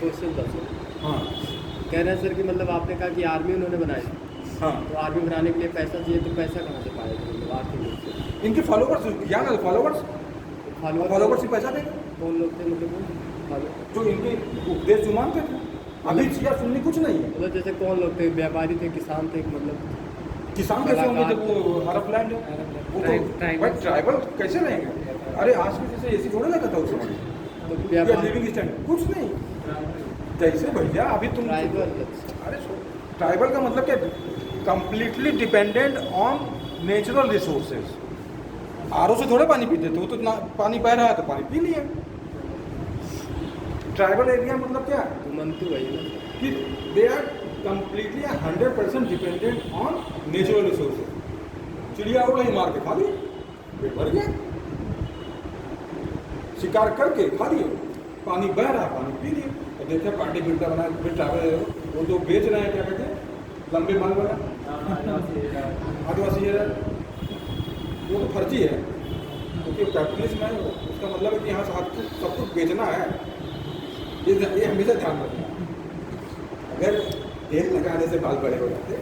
[SPEAKER 3] क्वेश्चन था सर,
[SPEAKER 1] हाँ
[SPEAKER 3] कह रहे हैं सर कि मतलब आपने कहा कि आर्मी उन्होंने बनाई,
[SPEAKER 1] हाँ,
[SPEAKER 3] तो आर्मी बनाने के लिए पैसा चाहिए, तो पैसा कहाँ से पाएगा मतलब आर्थिक रूप से?
[SPEAKER 1] इनके फॉलोवर्स, ज्ञान फॉलोवर्स फॉलोवर्स ही पैसा देगा।
[SPEAKER 3] कौन लोग थे मतलब फॉलोअर?
[SPEAKER 1] जो इनके उपदेश जो मानते थे, अभी सिया सुननी कुछ नहीं है।
[SPEAKER 3] मतलब जैसे कौन लोग थे, व्यापारी थे, किसान थे, मतलब
[SPEAKER 1] किसान कैसे होंगे जब वो अरब लैंड है, वो तो भाई ट्राइबल कैसे रहेंगे? अरे आज के जैसे एसी थोड़ा लगा था उस समय,
[SPEAKER 3] तो
[SPEAKER 1] या
[SPEAKER 3] व्यापारी
[SPEAKER 1] लिविंग स्टैंडर्ड कुछ नहीं। जैसे भैया अभी तुम
[SPEAKER 3] ट्राइबल,
[SPEAKER 1] अरे ट्राइबल का मतलब क्या, completely dependent on natural resources. RO से थोड़े पानी पीते थे, वो तो पानी बह रहा है तो पानी पी लिए। ट्राइबल एरिया मतलब क्या
[SPEAKER 3] तो मंतु वही ना
[SPEAKER 1] कि they are completely 100% dependent on natural resources. चिड़िया उड़ रही, मार के खा लिए, पेट भर गया। शिकार करके खा लिए, पानी बह रहा, पानी पी लिए। और देखिए पार्टी बिल्डर बना, फिर ट्रैवल वो जो बेच रहे हैं क्या कहते हैं, लंबे माल बना आदिवासी है, वो तो फर्जी है, क्योंकि कैपिटलिज्म है। उसका मतलब है कि यहाँ सब कुछ बेचना है। ये हमेशा ध्यान रखना। अगर तेल लगाने से बाल बड़े हो जाते,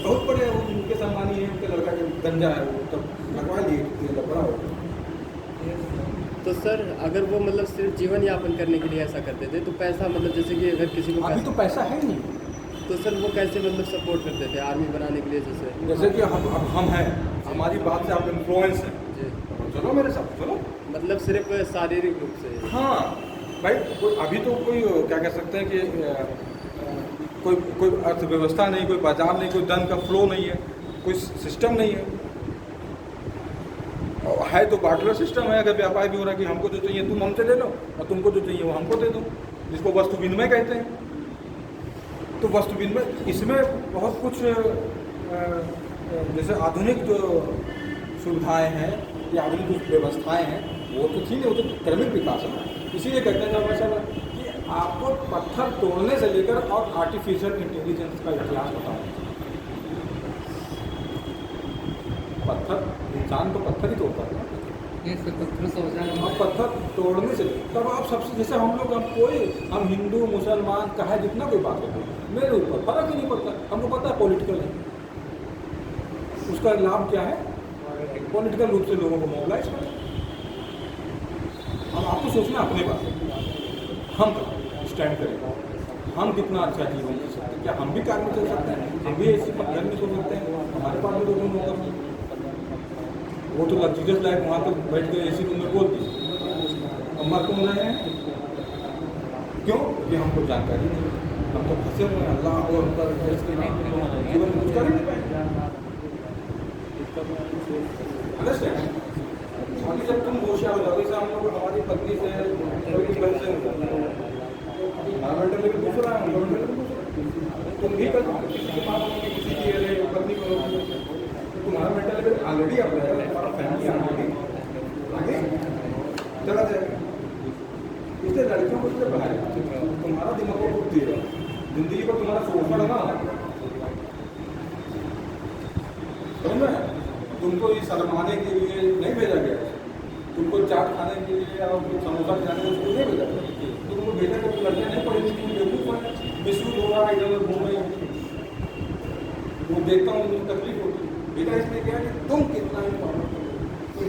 [SPEAKER 1] बहुत बड़े उनके सम्मानी है, उनके लड़का के गंजा है, वो तब लगवा लिए तेल बड़ा हो।
[SPEAKER 3] तो सर अगर वो मतलब सिर्फ जीवन यापन करने के लिए ऐसा करते थे, तो पैसा मतलब जैसे कि अगर किसी को
[SPEAKER 1] अभी तो पैसा है नहीं,
[SPEAKER 3] तो सर वो कैसे मतलब सपोर्ट करते थे आर्मी बनाने के लिए?
[SPEAKER 1] जैसे कि हम हैं, हमारी बात से आप इन्फ्लुएंस हैं,
[SPEAKER 3] जी,
[SPEAKER 1] चलो मेरे साथ चलो।
[SPEAKER 3] मतलब सिर्फ शारीरिक रूप से?
[SPEAKER 1] हाँ भाई, अभी तो कोई क्या कह सकते हैं कि कोई अर्थव्यवस्था नहीं, कोई बाजार नहीं, कोई धन का फ्लो नहीं है, कोई सिस्टम नहीं है। है तो बार्टर सिस्टम है। अगर व्यापार भी हो रहा है कि हमको जो चाहिए तुम हमसे ले लो और तुमको जो चाहिए वो हमको दे दो, जिसको वस्तु विनिमय कहते हैं। तो वस्तु विनिमय इसमें बहुत कुछ जैसे आधुनिक जो सुविधाएं हैं या आधुनिक जो व्यवस्थाएं हैं वो तो ठीक है, वो तो क्रमिक विकास है। इसीलिए कहते हैं हमारे साहब कि आपको पत्थर तोड़ने से लेकर और आर्टिफिशियल इंटेलिजेंस का इतिहास बताओ। पत्थर, इंसान तो पत्थर ही तोड़ता है।
[SPEAKER 2] से पत्थर से औजार
[SPEAKER 1] अब पत्थर तोड़ने से तब आप सबसे जैसे हम लोग हम हिंदू मुसलमान कहा जितना कोई बात करते हैं मेरे ऊपर फर्क ही नहीं पड़ता। हमको पता है पॉलिटिकल है, उसका लाभ क्या है, पॉलिटिकल रूप से लोगों को मोबिलाइज करें। अब आपको सोचना अपने बात हम स्टैंड करें, हम कितना अच्छा जीवन जी सकते हैं, क्या हम भी कार में चल सकते हैं, हम भी ऐसी घर में सो सकते हैं, हमारे पास भी तो रूम होगा। वो तो लग्जरियस लाइफ वहाँ तो बैठ के एसी रूम में बोलती अब मर कौन रहे हैं, क्यों? क्योंकि हमको जानकारी नहीं, हम तो फंसे हुए हैं अल्लाह और उनका जीवन में कुछ कर ही नहीं पाएंगे। अंडरस्टैंड? अभी जब तुम होशियार हो जाओगे, जैसे हम लोग हमारी पत्नी से हमारा मेंटल लेवल दूसरा है, उनका मेंटल लेवल दूसरा। तुम भी कर किसी के पास होगी, किसी की पत्नी करोगे, तुम्हारा मेंटल लेवल ऑलरेडी अप रहेगा, तुम्हारा फैमिली ऑलरेडी आगे चला जाएगा। इसलिए लड़कियों को इसलिए पढ़ाया तुम्हारा दिमाग को खुद दिएगा, जिंदगी को तुम्हारा सोचना ना समझ में। तुमको ये शर्माने के लिए नहीं भेजा गया, तुमको चाट खाने के लिए और समोसा खिलाने के लिए नहीं भेजा गया, तुमको भेजा को लड़कियाँ नहीं पढ़ेगी, तुम बेवकूफ़ है, मिसयूज हो रहा है, इधर उधर घूम रही, वो देखता हूँ मुझे तकलीफ होती है। बेटा इसमें क्या है कि तुम कितना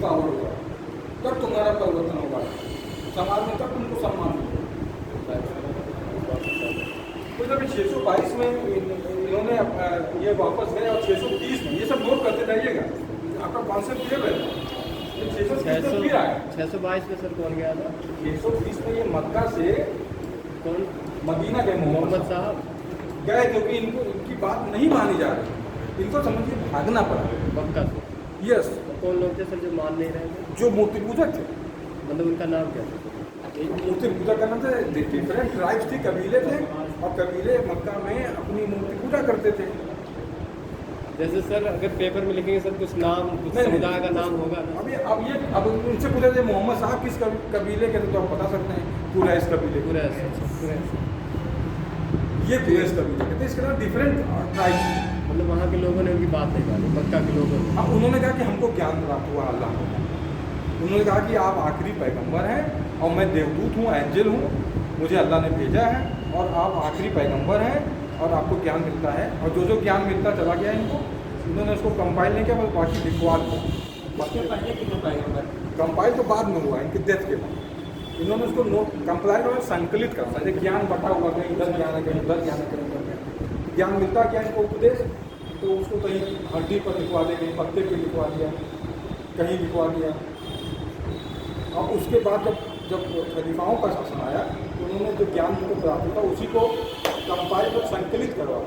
[SPEAKER 1] पावर होगा तब तुम्हारा परिवर्तन होगा समाज में, तब तुमको सम्मान मिलेगा। तो जब 622 में इन्होंने ये वापस गए और 630 में ये सब नोट करते रहिएगा, आपका कॉन्सेप्ट क्लियर है।
[SPEAKER 3] 622 में सर कौन गया था?
[SPEAKER 1] 630 में ये मक्का से
[SPEAKER 3] कौन?
[SPEAKER 1] मदीना गए
[SPEAKER 3] मोहम्मद साहब
[SPEAKER 1] गए, क्योंकि इनको इनकी बात नहीं मानी जा रही, इनको समझिए भागना पड़ा
[SPEAKER 3] मक्का से।
[SPEAKER 1] यस।
[SPEAKER 3] कौन लोग थे सर जो मान नहीं रहे थे?
[SPEAKER 1] जो मूर्ति पूजक थे,
[SPEAKER 3] मतलब उनका नाम क्या था?
[SPEAKER 1] मूर्ति पूजा करना थे, डिफरेंट ट्राइब्स थी, कबीले थे, और कबीले मक्का में अपनी मूर्ति पूजा करते थे।
[SPEAKER 3] जैसे सर अगर पेपर में लिखेंगे सर कुछ नाम, कुछ समुदाय का नाम होगा ना?
[SPEAKER 1] अब उनसे पूछा जाए मोहम्मद साहब किस कबीले के, तो आप बता सकते हैं कुरैश कबीले, ये कुरैश कबीले के थे। इसके अलावा डिफरेंट ट्राइब्स,
[SPEAKER 3] मतलब वहाँ के लोगों ने उनकी बात नहीं मानी, मक्का के लोगों ने।
[SPEAKER 1] अब उन्होंने कहा कि हमको ज्ञान प्राप्त हुआ अल्लाह को, उन्होंने कहा कि आप आखिरी पैगंबर हैं और मैं देवदूत हूँ, एंजल हूँ, मुझे अल्लाह ने भेजा है और आप आखिरी पैगंबर हैं और आपको ज्ञान मिलता है। और जो जो ज्ञान मिलता चला गया इनको, इन्होंने उसको कंपाइल नहीं किया, बस बाकी लिखवा दिया।
[SPEAKER 2] उसके पहले कितने पैगंबर?
[SPEAKER 1] कंपाइल तो बाद में हुआ, इनकी डेथ के बाद। इन्होंने उसको नोट कंपाइल में संकलित करना, जैसे ज्ञान बटा हुआ, कहीं उधर ज्ञान है, कहीं उधर ज्ञान है, कहीं उधर ज्ञान। ज्ञान मिलता क्या इनको उपदेश, तो उसको कहीं हड्डी पर लिखवा दे, कहीं पत्ते पर लिखवा दिया, कहीं लिखवा दिया। और उसके बाद जब खलीफाओं का शासन आया तो उन्होंने जो ज्ञान को प्राप्त होता उसी को कंपाइल और संकलित करवा,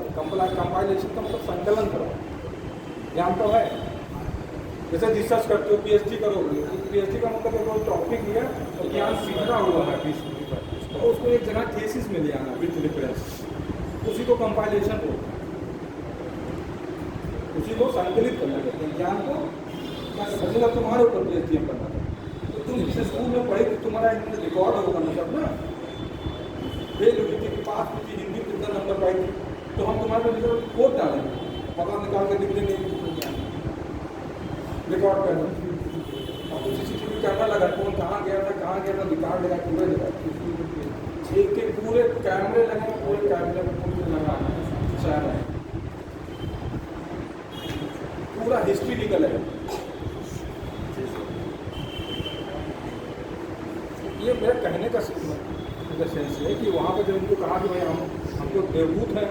[SPEAKER 1] कंपाइलेशन का मतलब संकलन करवा। ज्ञान तो है, जैसे रिसर्च करते हो, पीएचडी करोगे, पीएचडी का मतलब कोई टॉपिक लिया और ज्ञान सीखना हुआ है 20 मिनट पर, तो उसको एक जगह थीसिस में ले आना विथ रेफरेंस, उसी को कंपाइलेशन बोलते हैं, उसी को संकलित करना कहते हैं। ज्ञान को समझेगा तुम्हारे ऊपर पीएचडी करना, तुम जिस स्कूल में पढ़े थे तुम्हारा रिकॉर्ड होगा ना सब ना, फेल हुई थी, पास हुई थी, हिंदी कितना नंबर पाई थी, तो हम तुम्हारे रिपोर्ट डालेंगे, पता निकाल के लिख देंगे, रिकॉर्ड करना। अब तो CCTV कैमरा लगा, कौन कहाँ गया था, रिकॉर्ड लगा, पूरे लगा, एक एक पूरे कैमरे लगे, पूरे कैमरे में पूरे लगाना शहर है, पूरा हिस्ट्री निकल है। ये मेरा कहने का सेंस है कि वहाँ पर जब उनको कहा कि भाई हमको देवदूत है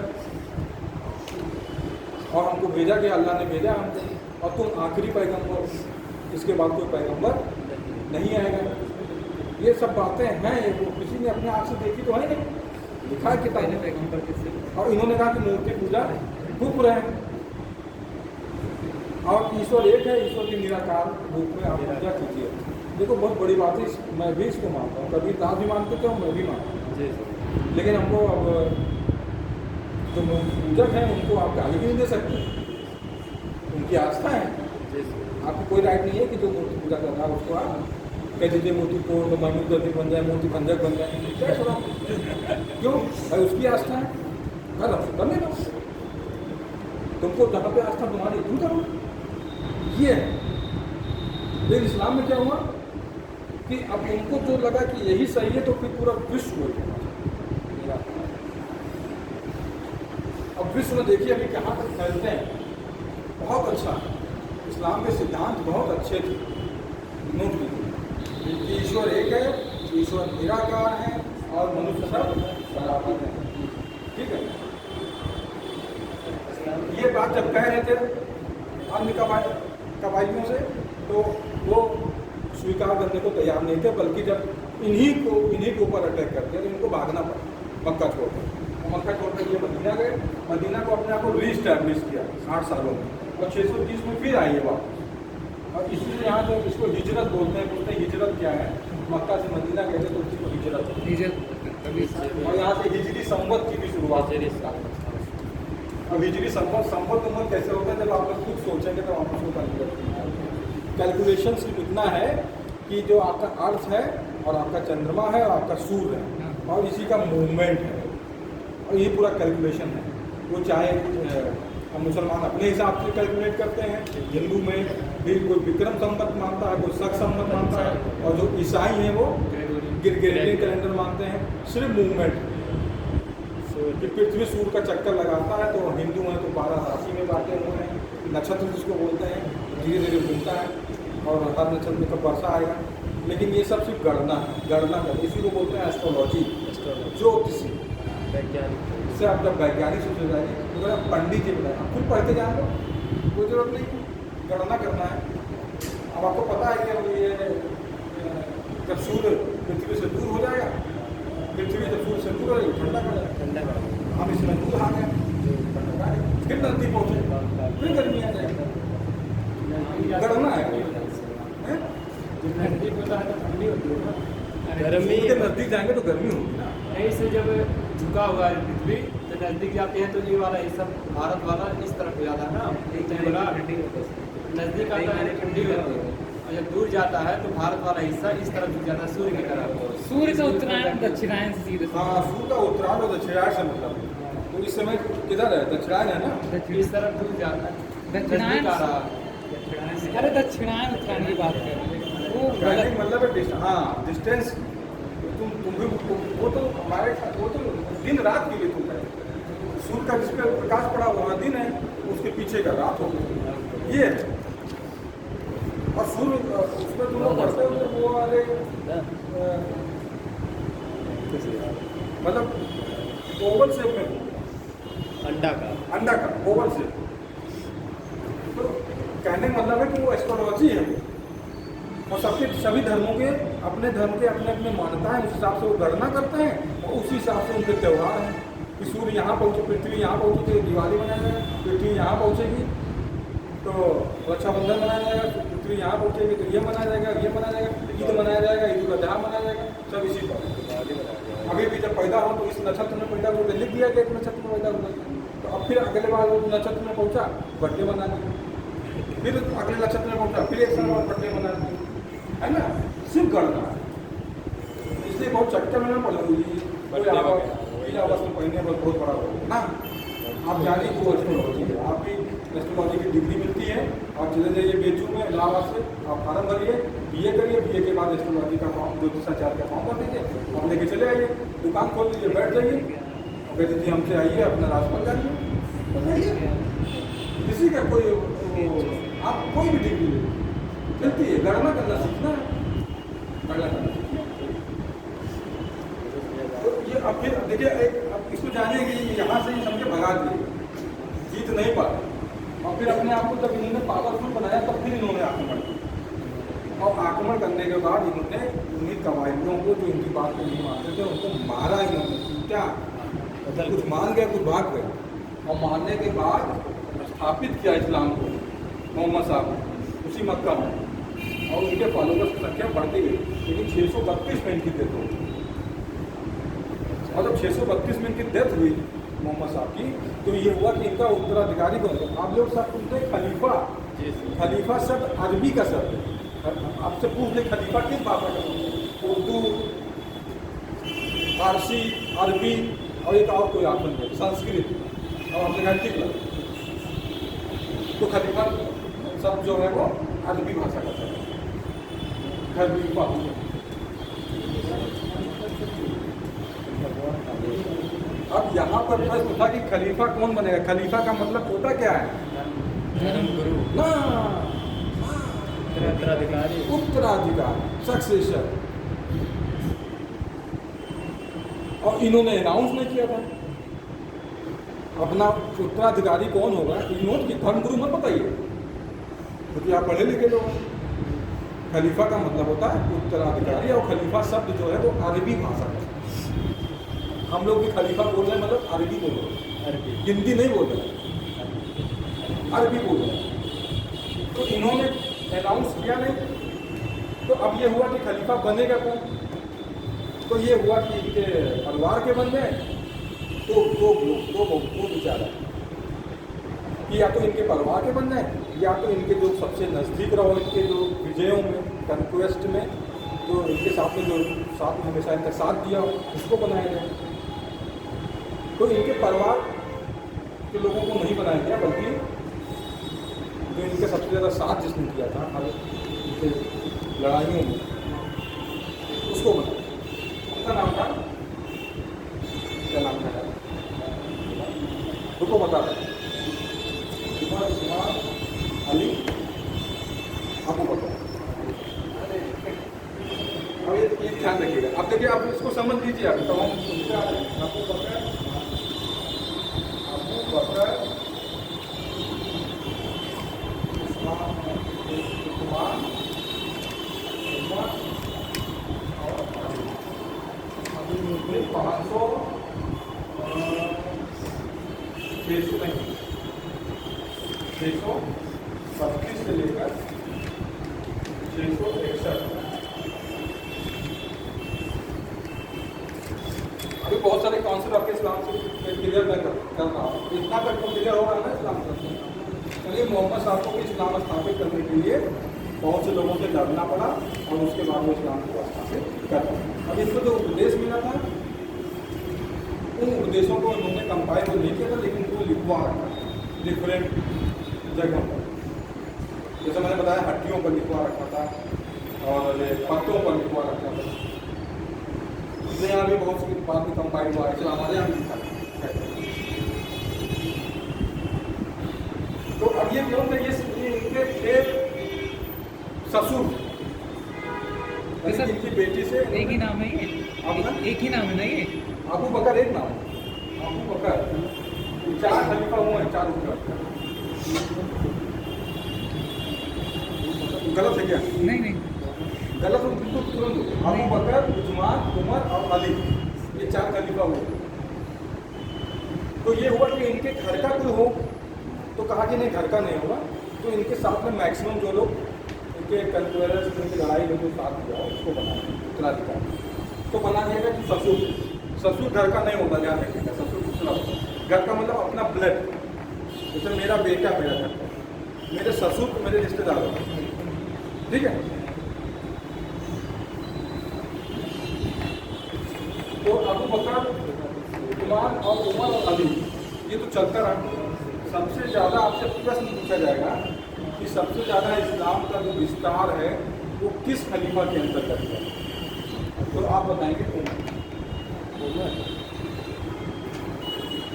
[SPEAKER 1] और हमको भेजा गया, अल्लाह ने भेजा हमको, और तुम आखिरी पैगंबर, इसके बाद कोई पैगंबर नहीं आएगा। ये सब बातें हैं, ये किसी ने अपने आप से देखी तो है नहीं, लिखा है किताब में पैगंबर किससे। और इन्होंने कहा कि मूर्ति पूजा खूब रहे हैं और ईश्वर एक है, ईश्वर के निराकार रूप में आप पूजा कीजिए। देखो बहुत बड़ी बात है, मैं भी इसको मानता हूँ, कभी दास भी मानते थे और मैं भी मानता हूँ, लेकिन हमको अब जो पूजक हैं उनको आप गाली भी नहीं दे सकते, उनकी आस्था है, आपको कोई राइट नहीं है कि जो मूर्ति पूजा कर रहा है उसको आप कह दीजिए मूर्ति को महमूद गद्दी बन जाए, मूर्ति भंजक बन जाए, क्यों भाई? उसकी आस्था है, घर हमसे करने दो, तुमको जहाँ पे आस्था तुम्हारी तुम करो, ये है। लेकिन इस्लाम में क्या हुआ, कि अब उनको जो लगा कि यही सही है तो फिर पूरा विश्व को मेरा। अब विश्व में देखिए अभी कहाँ तक फैलते हैं, बहुत अच्छा। इस्लाम के सिद्धांत बहुत अच्छे थे, नोट कीजिए कि ईश्वर एक है, ईश्वर निराकार है और मनुष्य सब बराबर है। ठीक है, ये बात जब कह रहे थे अन्य कबायलियों से तो वो स्वीकार करने को तैयार नहीं थे, बल्कि जब इन्हीं के ऊपर अटैक कर दिया तो इनको भागना पड़ा मक्का छोड़कर। मक्का छोड़कर ये मदीना गए, मदीना को अपने आप को रीस्टैब्लिश किया 60 सालों में, और 630 में फिर आई है वापस। और इसीलिए यहाँ जो इसको हिजरत बोलते हैं, बोलते हैं हिजरत क्या है, मक्का से मदीना गए थे तो उसको हिजरत। और यहाँ से हिजरी संवत की भी शुरुआत है। अब हिजरी संवत कैसे होता है, जब आप लोग खुद सोचेंगे तो आप उसको कैलकुलेशन सिर्फ इतना है कि जो आपका अर्थ है और आपका चंद्रमा है और आपका सूर्य है और इसी का मूवमेंट है, और ये पूरा कैलकुलेशन है। वो चाहे मुसलमान अपने हिसाब से कैलकुलेट करते हैं, हिंदू में भी कोई विक्रम संवत मानता है, कोई शक संवत मानता है, और जो ईसाई हैं वो ग्रेगोरियन कैलेंडर मानते हैं। सिर्फ मूवमेंट कि पृथ्वी सूर्य का चक्कर लगाता है, तो हिंदू हैं तो 12 राशि में बांटे हुए हैं, नक्षत्र जिसको बोलते हैं, धीरे धीरे घूमता है और हर नक्षत्र में कब वर्षा आएगा। लेकिन ये सब सिर्फ गणना है, गणना कर, इसी को बोलते हैं एस्ट्रोलॉजी, ज्योतिषी। इससे आप जब वैज्ञानिक सोच जाएंगे तो अगर आप पंडित जी बताएं, आप खुद पढ़ के जान लो, कोई जरूरत नहीं, गणना करना है। अब आपको पता है कि ये जब सूर्य पृथ्वी से दूर हो जाएगा, पृथ्वी जब सूर्य से दूर हो जाएगी ठंडा पड़ जाएगा, ठंडा पड़ेगा, हम इसमें दूर आ गए, फिर नजदीक पहुँचे, फिर गर्मी आ जाएगी। गणना है,
[SPEAKER 4] नजदीक होता है तो ठंडी होती है ना,
[SPEAKER 3] गर्मी
[SPEAKER 1] के नजदीक जाएंगे तो गर्मी होगी ना।
[SPEAKER 4] ऐसे जब झुका हुआ है पृथ्वी तो नजदीक जाते हैं तो ये वाला हिस्सा भारत वाला इस तरफ हो जाता है ना, बोला नजदीक आता है ठंडी होती है, और जब दूर जाता है तो भारत वाला हिस्सा इस तरफ झुक जाता है सूर्य की तरफ।
[SPEAKER 2] सूर्य का उत्तरायण दक्षिणायन से सीधे
[SPEAKER 1] हाँ, सूर्य का उत्तरायण और दक्षिणायन से मतलब, तो इस समय किधर है, दक्षिणायन है ना,
[SPEAKER 4] इस तरफ डूब जाता है,
[SPEAKER 2] दक्षिणायन
[SPEAKER 4] नजदीक आ रहा है।
[SPEAKER 2] अरे दक्षिणायन उत्तरायण की बात कर रहे हैं, वो गलत।
[SPEAKER 1] मतलब है हाँ डिस्टेंस, तुम भी वो तो हमारे साथ, वो तो दिन रात के लिए तुम है, सूर्य का जिस पे प्रकाश पड़ा हुआ दिन है, उसके पीछे का रात होगा, ये है। और सूर्य उस पर तुम लोग पढ़ते हो तो वो वाले मतलब ओवल शेप में, अंडा का ओवल शेप, तो कहने का मतलब है कि वो एस्ट्रोलॉजी है, और सभी धर्मों के अपने धर्म के अपने अपने मान्यता है, उस हिसाब से वो गणना करते हैं और उसी हिसाब से उनके त्यौहार हैं कि सूर्य यहाँ पहुँचे, पृथ्वी यहाँ पहुँची तो दिवाली मनाया जाएगा, पृथ्वी यहाँ पहुँचेगी तो रक्षाबंधन मनाया जाएगा, पृथ्वी यहाँ पहुँचेगी तो ये मनाया जाएगा, ये मनाया जाएगा, ईद मनाया जाएगा, ईद उल अजहा मनाया जाएगा, सब इसी पर। अभी भी जब पैदा हो तो इस नक्षत्र में पैदा हुआ, लिख दिया गया एक नक्षत्र में पैदा हुआ, तो अब फिर अगले बार वो नक्षत्र में पहुँचा बर्थडे मना लिया, फिर अगले नक्षत्र में पहुँचा फिर एक साल बाद बर्थडे मना लिया, है ना, सिर्फ गणना है। इसलिए बहुत चक्कर में पड़ेगी आपस में पहने पर बहुत बड़ा होगा ना। आप जानिए वो एस्ट्रोलॉजी है, आपकी एस्ट्रोलॉजी की डिग्री मिलती है, आप चले जाइए बेचू में इलाहाबाद से, आप फार्म भरिए, बीए करिए, बीए के बाद एस्ट्रोलॉजी का फॉर्म, ज्योतिषाचार्य का फॉर्म भर दीजिए, आप लेके चले आइए, दुकान खोल लीजिए, बैठ जाइए, और कहते जी हमसे आइए अपना राजपल जाइए, बताइए किसी का कोई आप कोई भी डिग्री मिलती है, गणना करना सीखना है, गणना करना सीखना। तो ये अब फिर देखिए अब इसको जानिए कि यहाँ से ही समझे भगा दिए, जीत नहीं पाए, और फिर अपने आप को जब इन्होंने पावरफुल बनाया तब फिर इन्होंने आक्रमण किया, और आक्रमण करने के बाद इन्होंने उन्हीं कबायलियों को जो इनकी बात को नहीं मानते थे उनको मारा इन्होंने, क्या कुछ मान गए कुछ भाग गए, और मारने के बाद स्थापित किया इस्लाम को मोहम्मद साहब उसी मक्का में, और उनके फॉलोवर्स की संख्या बढ़ती गई, लेकिन 632 में इनकी डेथ हो गई। और जब 632 में इनकी डेथ हुई मोहम्मद साहब की, तो ये हुआ कि इनका उत्तराधिकारी कौन था। आप लोग सब सुनते खलीफा, खलीफा शब्द अरबी का शब्द है, आपसे पूछ ले खलीफा किस भाषा का, उर्दू, फारसी, अरबी और एक और कोई ऑप्शन है संस्कृत, और हमने कहा टिकला, तो खलीफा शब्द जो है वो अरबी भाषा का शब्द है, खलीफा। अब यहाँ पर प्रश्न था कि खलीफा कौन बनेगा। खलीफा का मतलब होता क्या है?
[SPEAKER 3] गुरु,
[SPEAKER 1] ना,
[SPEAKER 3] उत्तराधिकारी।
[SPEAKER 1] उत्तराधिकारी, सक्सेशन। और इन्होंने अनाउंस नहीं किया था अपना उत्तराधिकारी कौन होगा। इन्होंने कि धर्मगुरु मत बताइए, क्योंकि आप पढ़े लिखे लोग हैं। खलीफा का मतलब होता है उत्तराधिकारी, और खलीफा शब्द जो है वो अरबी भाषा का है। हम लोग भी खलीफा बोल रहे हैं, मतलब अरबी बोल रहे हैं,
[SPEAKER 3] अरबी।
[SPEAKER 1] हिंदी नहीं बोल रहे हैं, अरबी बोल रहे हैं। तो इन्होंने अनाउंस किया नहीं, तो अब ये हुआ कि खलीफा बनेगा कौन। तो ये हुआ कि इनके परिवार के बन गए तो दो विचार है कि या तो इनके परिवार के बन जाए, या तो इनके जो सबसे नज़दीक रहो, इनके जो विजयों में, कन्क्वेस्ट में, जो इनके साथ में, जो साथ में हमेशा इनका साथ दिया हो, उसको बनाया जाए। तो इनके परिवार के लोगों को नहीं बनाया गया, बल्कि जो इनके सबसे ज़्यादा साथ जिसने किया था हर इनके लड़ाइयों में, उसको बनाया। उनका नाम था, क्या नाम था, उसको बता रहे उस्मान अली अबू बकर। अब ये ध्यान रखिएगा। अब देखिए, आप इसको समझ लीजिए। आप तो हम उससे आ रहे हैं, अबू बकर, उस्मान, उमर और 500 635 से लेकर 661। अभी बहुत सारे कॉन्सेप्ट आपके इस्लाम से क्लियर मैं कर रहा हूँ। इतना तक तो क्लियर हो रहा है ना इस्लाम का। चलिए, मोहम्मद साहब को भी इस्लाम स्थापित करने के लिए बहुत से लोगों से लड़ना पड़ा, और उसके बाद वो इस्लाम को स्थापित कर पाए। अब इसको जो उपदेश मिला था, उन उपदेशों को उन्होंने कंपाइल तो नहीं किया था, लेकिन वो लिखवा रखा डिफरेंट जगहों पर। जैसे मैंने बताया, हड्डियों पर लिखवा रखा था, और पत्तों पर लिखवा रखा था। अपने यहाँ भी बहुत सी बात में कंपाइल हुआ है, चलो हमारे यहाँ भी लिखा है। तो अब ये क्यों थे, ये इनके थे ससुर, इनकी बेटी से
[SPEAKER 2] एक ही नाम है ये, एक ही नाम है ना ये।
[SPEAKER 1] अबू बकर एक नाम है, अबू बकर। 4 खलीफा हुए हैं, 4 गलत है क्या?
[SPEAKER 2] नहीं
[SPEAKER 1] गलत हो बिल्कुल तुरंत। अबू बकर, उस्मान, उमर और अली, ये 4 खलीफा हुए। तो ये हुआ कि इनके घर का कोई हो, तो कहा कि नहीं, घर का नहीं होगा। तो इनके साथ में मैक्सिमम जो लोग इनके कन्फ्रेंस, इनकी लड़ाई में जो साथ दिया उसको बनाया उत्तराधिकारी। तो बना दिया गया कि ससुर घर का नहीं होता, ध्यान रखिएगा। ससुर दूसरा होता, घर का मतलब अपना ब्लड। जैसे मेरा बेटा मेरा घर का, मेरे ससुर तो मेरे रिश्तेदार होते हैं, ठीक है। तो अबू बकर, उस्मान और उमर और अली, ये तो चलता रहा। सबसे ज़्यादा आपसे प्रश्न पूछा जाएगा कि सबसे ज़्यादा इस्लाम का जो विस्तार है वो किस खलीफा के अंतर्गत है, तो आप बताएंगे कौन।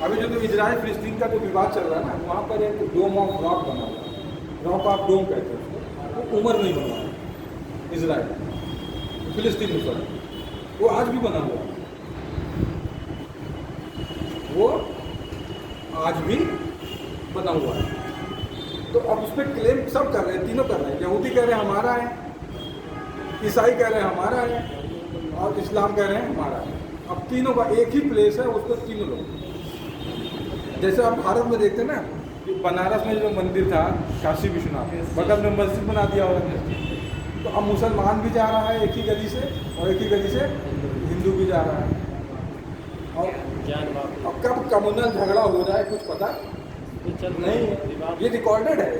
[SPEAKER 1] अभी जो इजराइल फिलिस्तीन का जो विवाद चल रहा है ना, वहाँ पर एक डोम ऑफ रॉक बना हुआ है, रॉक ऑफ डोम कहते हैं उसको। वो उमर नहीं बना है इजराइल फिलिस्तीन में, सर वो आज भी बना हुआ है, वो आज भी बना हुआ है। तो अब उस पर क्लेम सब कर रहे हैं, तीनों कर रहे हैं। यहूदी कह रहे हैं हमारा है, ईसाई कह रहे हैं हमारा है, और इस्लाम कह रहे हैं हमारा है। अब तीनों का एक ही प्लेस है, उसको तीनों लोग। जैसे आप भारत में देखते हैं ना, कि बनारस में जो मंदिर था काशी विश्वनाथ, बगल में मस्जिद बना दिया उन्होंने। तो अब मुसलमान भी जा रहा है एक ही गली से, और एक ही गली से हिंदू भी जा रहा है। और अब कब कम्युनल झगड़ा हो जाए कुछ पता नहीं है। ये रिकॉर्डेड है,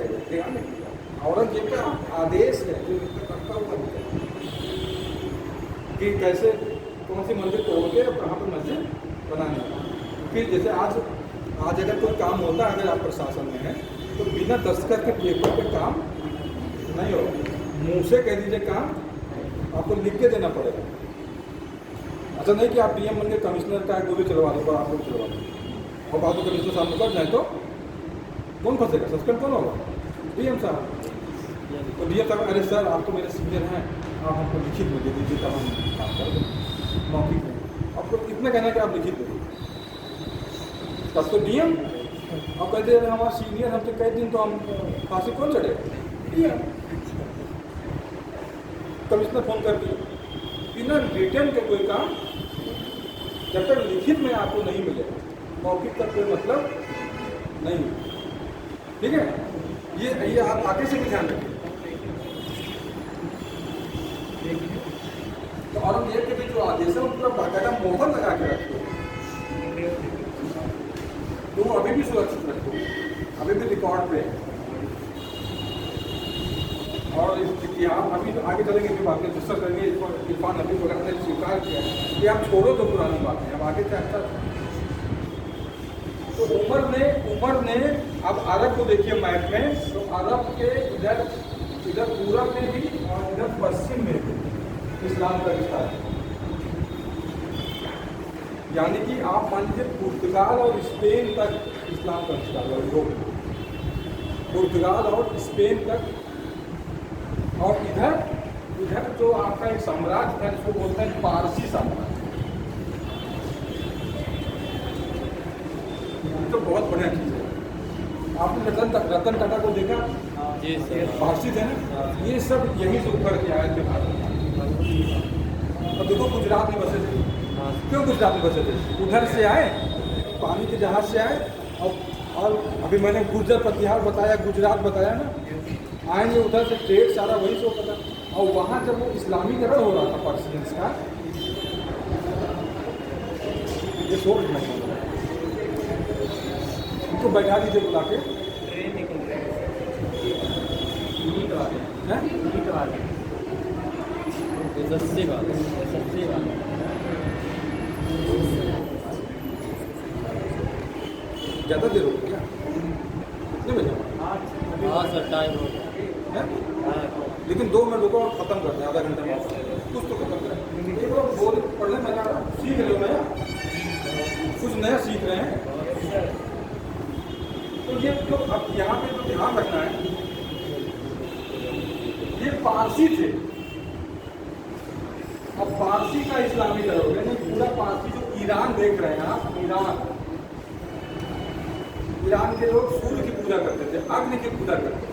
[SPEAKER 1] औरंगजेब का आदेश है जो करता हुआ कि कैसे कौन सी मंदिर तोड़ के और कहाँ पर मस्जिद बनानी है। फिर जैसे आज अगर कोई काम होता है, अगर आप प्रशासन में हैं, तो बिना दस्तखत के पेपर पे काम नहीं होगा। मुँह से कह दीजिए काम, आपको लिख के देना पड़ेगा। ऐसा नहीं कि आप डीएम बन के कमिश्नर का गोली चलवा दो और आप लोग चलवा दो और बाद में कमिश्नर साहब निकल जाए तो कौन फंसेगा, सस्पेंड कौन होगा? डीएम साहब। तो डीएम साहब अरे सर आप तो मेरे सीनियर हैं, आप हमको लिखित में दे दीजिए तब हम काम कर दें मौखिक में। आपको इतना कहना है कि आप लिखित दे दीजिए, तब तो डीएम। अब कहते हैं हमारा सीनियर हमसे कई दिन तो हम फांसी कौन चढ़ेगा? डीएम। कमिश्नर फोन कर दिया, बिना रिटर्न के कोई काम जब तक लिखित में आपको नहीं मिलेगा मौखिक का कोई मतलब नहीं। ठीक है, ये आप आगे से भी ध्यान रखिए। तो औरंगजेब के भी जो आदेश है उन पर बाकायदा मोहर लगा के रखो, तो अभी भी सुरक्षित रखो, अभी भी रिकॉर्ड पे है। और इस इतिहास अभी तो आगे चलेंगे जो बातें डिस्कस करेंगे, इरफान हबीब वगैरह ने स्वीकार किया है कि आप छोड़ो तो पुरानी बातें, अब आगे क्या अच्छा। तो उमर ने अब अरब को देखिए मैप में, तो अरब के इधर पूरब में भी और इधर पश्चिम में भी इस्लाम का विस्तार है। यानी कि आप मान लीजिए पुर्तगाल और स्पेन तक इस्लाम का विस्तार है, यूरोप, पुर्तगाल और स्पेन तक। और इधर जो आपका एक साम्राज्य था जिसको बोलते हैं पारसी साम्राज्य, तो बहुत बढ़िया चीज़ है। आपने रतन टाटा को देखा, पारसी थे ना, ये सब यहीं से उभर के आए थे भारत में। और देखो गुजरात में बसे थे, क्यों गुजरात में बसे थे? उधर से आए, पानी के जहाज से आए, और अभी मैंने गुर्जर प्रतिहार बताया, गुजरात बताया ना, आएंगे उधर से, ट्रेड सारा वहीं से होता था। और वहाँ जब वो इस्लामीकरण हो रहा था पर्शियंस का, ये सोच नहीं उनको बैठा दीजिए बुला के,
[SPEAKER 2] ट्रेन निकल रही
[SPEAKER 3] ये सस्ती बात है।
[SPEAKER 1] ज़्यादा देर हो गई क्या? कितने बजे?
[SPEAKER 3] हाँ सर, टाइम हो गया
[SPEAKER 1] है?
[SPEAKER 3] हाँ।
[SPEAKER 1] लेकिन 2 मिनट रुको, खत्म करते हैं, आधा घंटा में कुछ तो खत्म करें। एक बार बोल पढ़ने मजा आ रहा, सीख रहे हो नया, कुछ नया सीख रहे हैं। तो ये जो अब यहाँ पे जो ध्यान रखना है, ये पारसी थे, अब पारसी का इस्लामीकरण हो गया। नहीं, पूरा पारसी जो ईरान देख रहे हैं आप, ईरान के लोग सूर्य की पूजा करते थे, अग्नि की पूजा करते थे,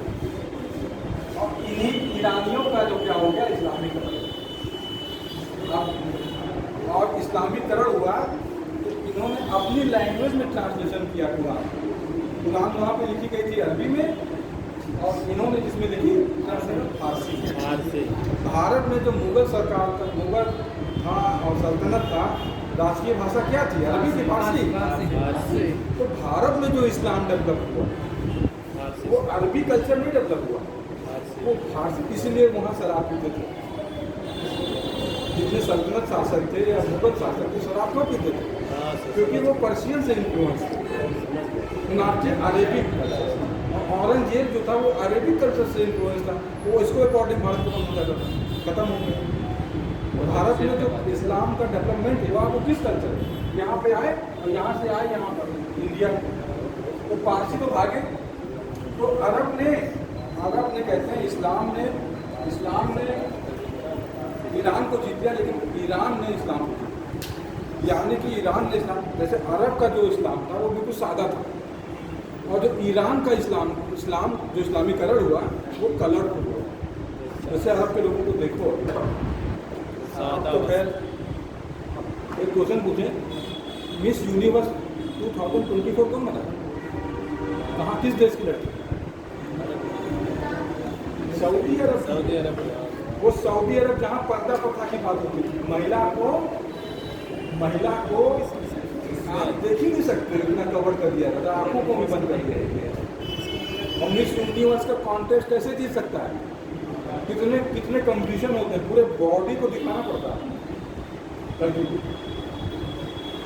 [SPEAKER 1] और इन्हीं ईरानियों का जो क्या हो गया इस्लामीकरण। और इस्लामीकरण हुआ तो इन्होंने अपनी लैंग्वेज में ट्रांसलेशन किया कुरान वहाँ पे लिखी गई थी अरबी में, और इन्होंने जिसमें लिखी ट्रांसलेशन फारसी। भारत में जो मुगल सरकार था, मुगल था और सल्तनत था, राष्ट्रीय भाषा क्या थी? अरबी थी, फारसी। तो भारत में जो इस्लाम डेवलप हुआ वो अरबी कल्चर नहीं डेवलप हुआ, वो फारसी। इसीलिए वहाँ शराब पीते थे, जितने सल्तनत शासक थे या मुगल शासक थे शराब क्यों पीते थे? क्योंकि वो पर्शियन से इन्फ्लुएंस थे, नाट्य अरेबिक कल्चर। और औरंगजेब जो था वो अरेबिक कल्चर से इन्फ्लुएंस था, वो इसको अकॉर्डिंग भारत को खत्म हो गया। भारत में जो इस्लाम का डेवलपमेंट हुआ वो किस कल्चर में? यहाँ पे आए और यहाँ से आए यहाँ पर इंडिया, तो पारसी तो भागे। तो अरब ने कहते हैं इस्लाम ने ईरान को जीत लिया, लेकिन ईरान ने इस्लाम को जीता। यानी कि ईरान ने इस्लाम, जैसे अरब का जो इस्लाम था वो बिल्कुल सादा था, और जो ईरान का इस्लाम जो इस्लामीकरण हुआ वो कलरफुल हुआ। जैसे अरब के लोगों को देखो, तो खैर एक क्वेश्चन पूछें, मिस यूनिवर्स 2024 कौन बना? कहाँ, किस देश की लड़की? सऊदी अरब। वो सऊदी अरब जहाँ पर्दा प्रथा की बात होती थी, महिला को आप देख ही नहीं सकते, इतना कवर कर दिया था, आंखों को भी बंद कर दिया। और मिस यूनिवर्स का कॉन्टेस्ट कैसे जीत सकता है? कितने कंपटीशन होते हैं, पूरे बॉडी को दिखाना पड़ता है लड़की को,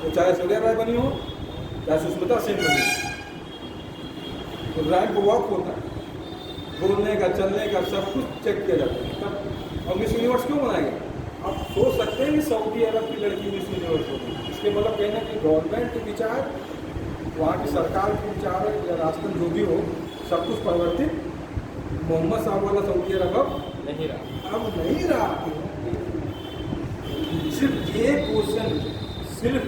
[SPEAKER 1] तो चाहे ऐश्वर्या राय बनी हो, चाहे सुष्मिता सेन बनी हो, तो रैंक वॉक होता है, बोलने का, चलने का, सब कुछ चेक किया जाता है। और मिस यूनिवर्स क्यों बनाया गया? आप सोच सकते हैं कि सऊदी अरब की लड़की मिस यूनिवर्स होगी। इसके मतलब कहना कि गवर्नमेंट के विचार, वहाँ की सरकार के विचार या राष्ट्र जो भी हो, सब कुछ परिवर्तित। मोहम्मद साहब वाला सऊदी अरब अब
[SPEAKER 4] नहीं रहा।
[SPEAKER 1] नहीं रहा। सिर्फ ये क्वेश्चन, सिर्फ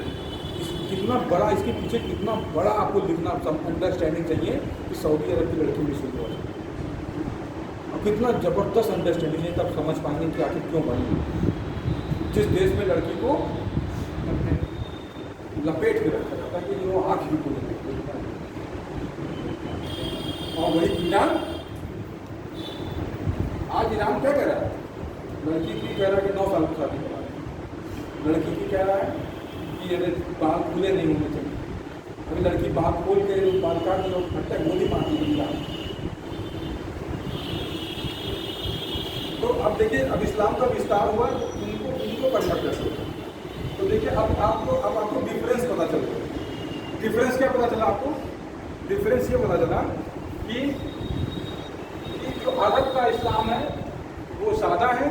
[SPEAKER 1] कितना बड़ा, इसके पीछे कितना बड़ा आपको लिखना अंडरस्टैंडिंग चाहिए कि सऊदी अरब की लड़की मिस यूनिवर्स, और कितना ज़बरदस्त अंडरस्टैंडिंग है, तब समझ पाएंगे कि आखिर क्यों बनी। जिस देश में लड़की को लपेट के रखा जाता है कि जो आँख भी खुले, और वही ईरान, आज ईरान क्या कह रहा है? लड़की की कह रहा है कि 9 साल की शादी करा है, लड़की की कह रहा है कि अरे बाल खुले नहीं होने चाहिए। अभी लड़की बाल खोल के बाल काट लो, घंटे गोली मार दी। तो अब देखिए, अब इस्लाम का विस्तार हुआ तो इनको कन्वर्ट कर सकते। तो देखिए अब आपको डिफरेंस पता चल गया। डिफरेंस क्या पता चला आपको? डिफरेंस ये पता चला कि जो अरब का इस्लाम है वो सादा है,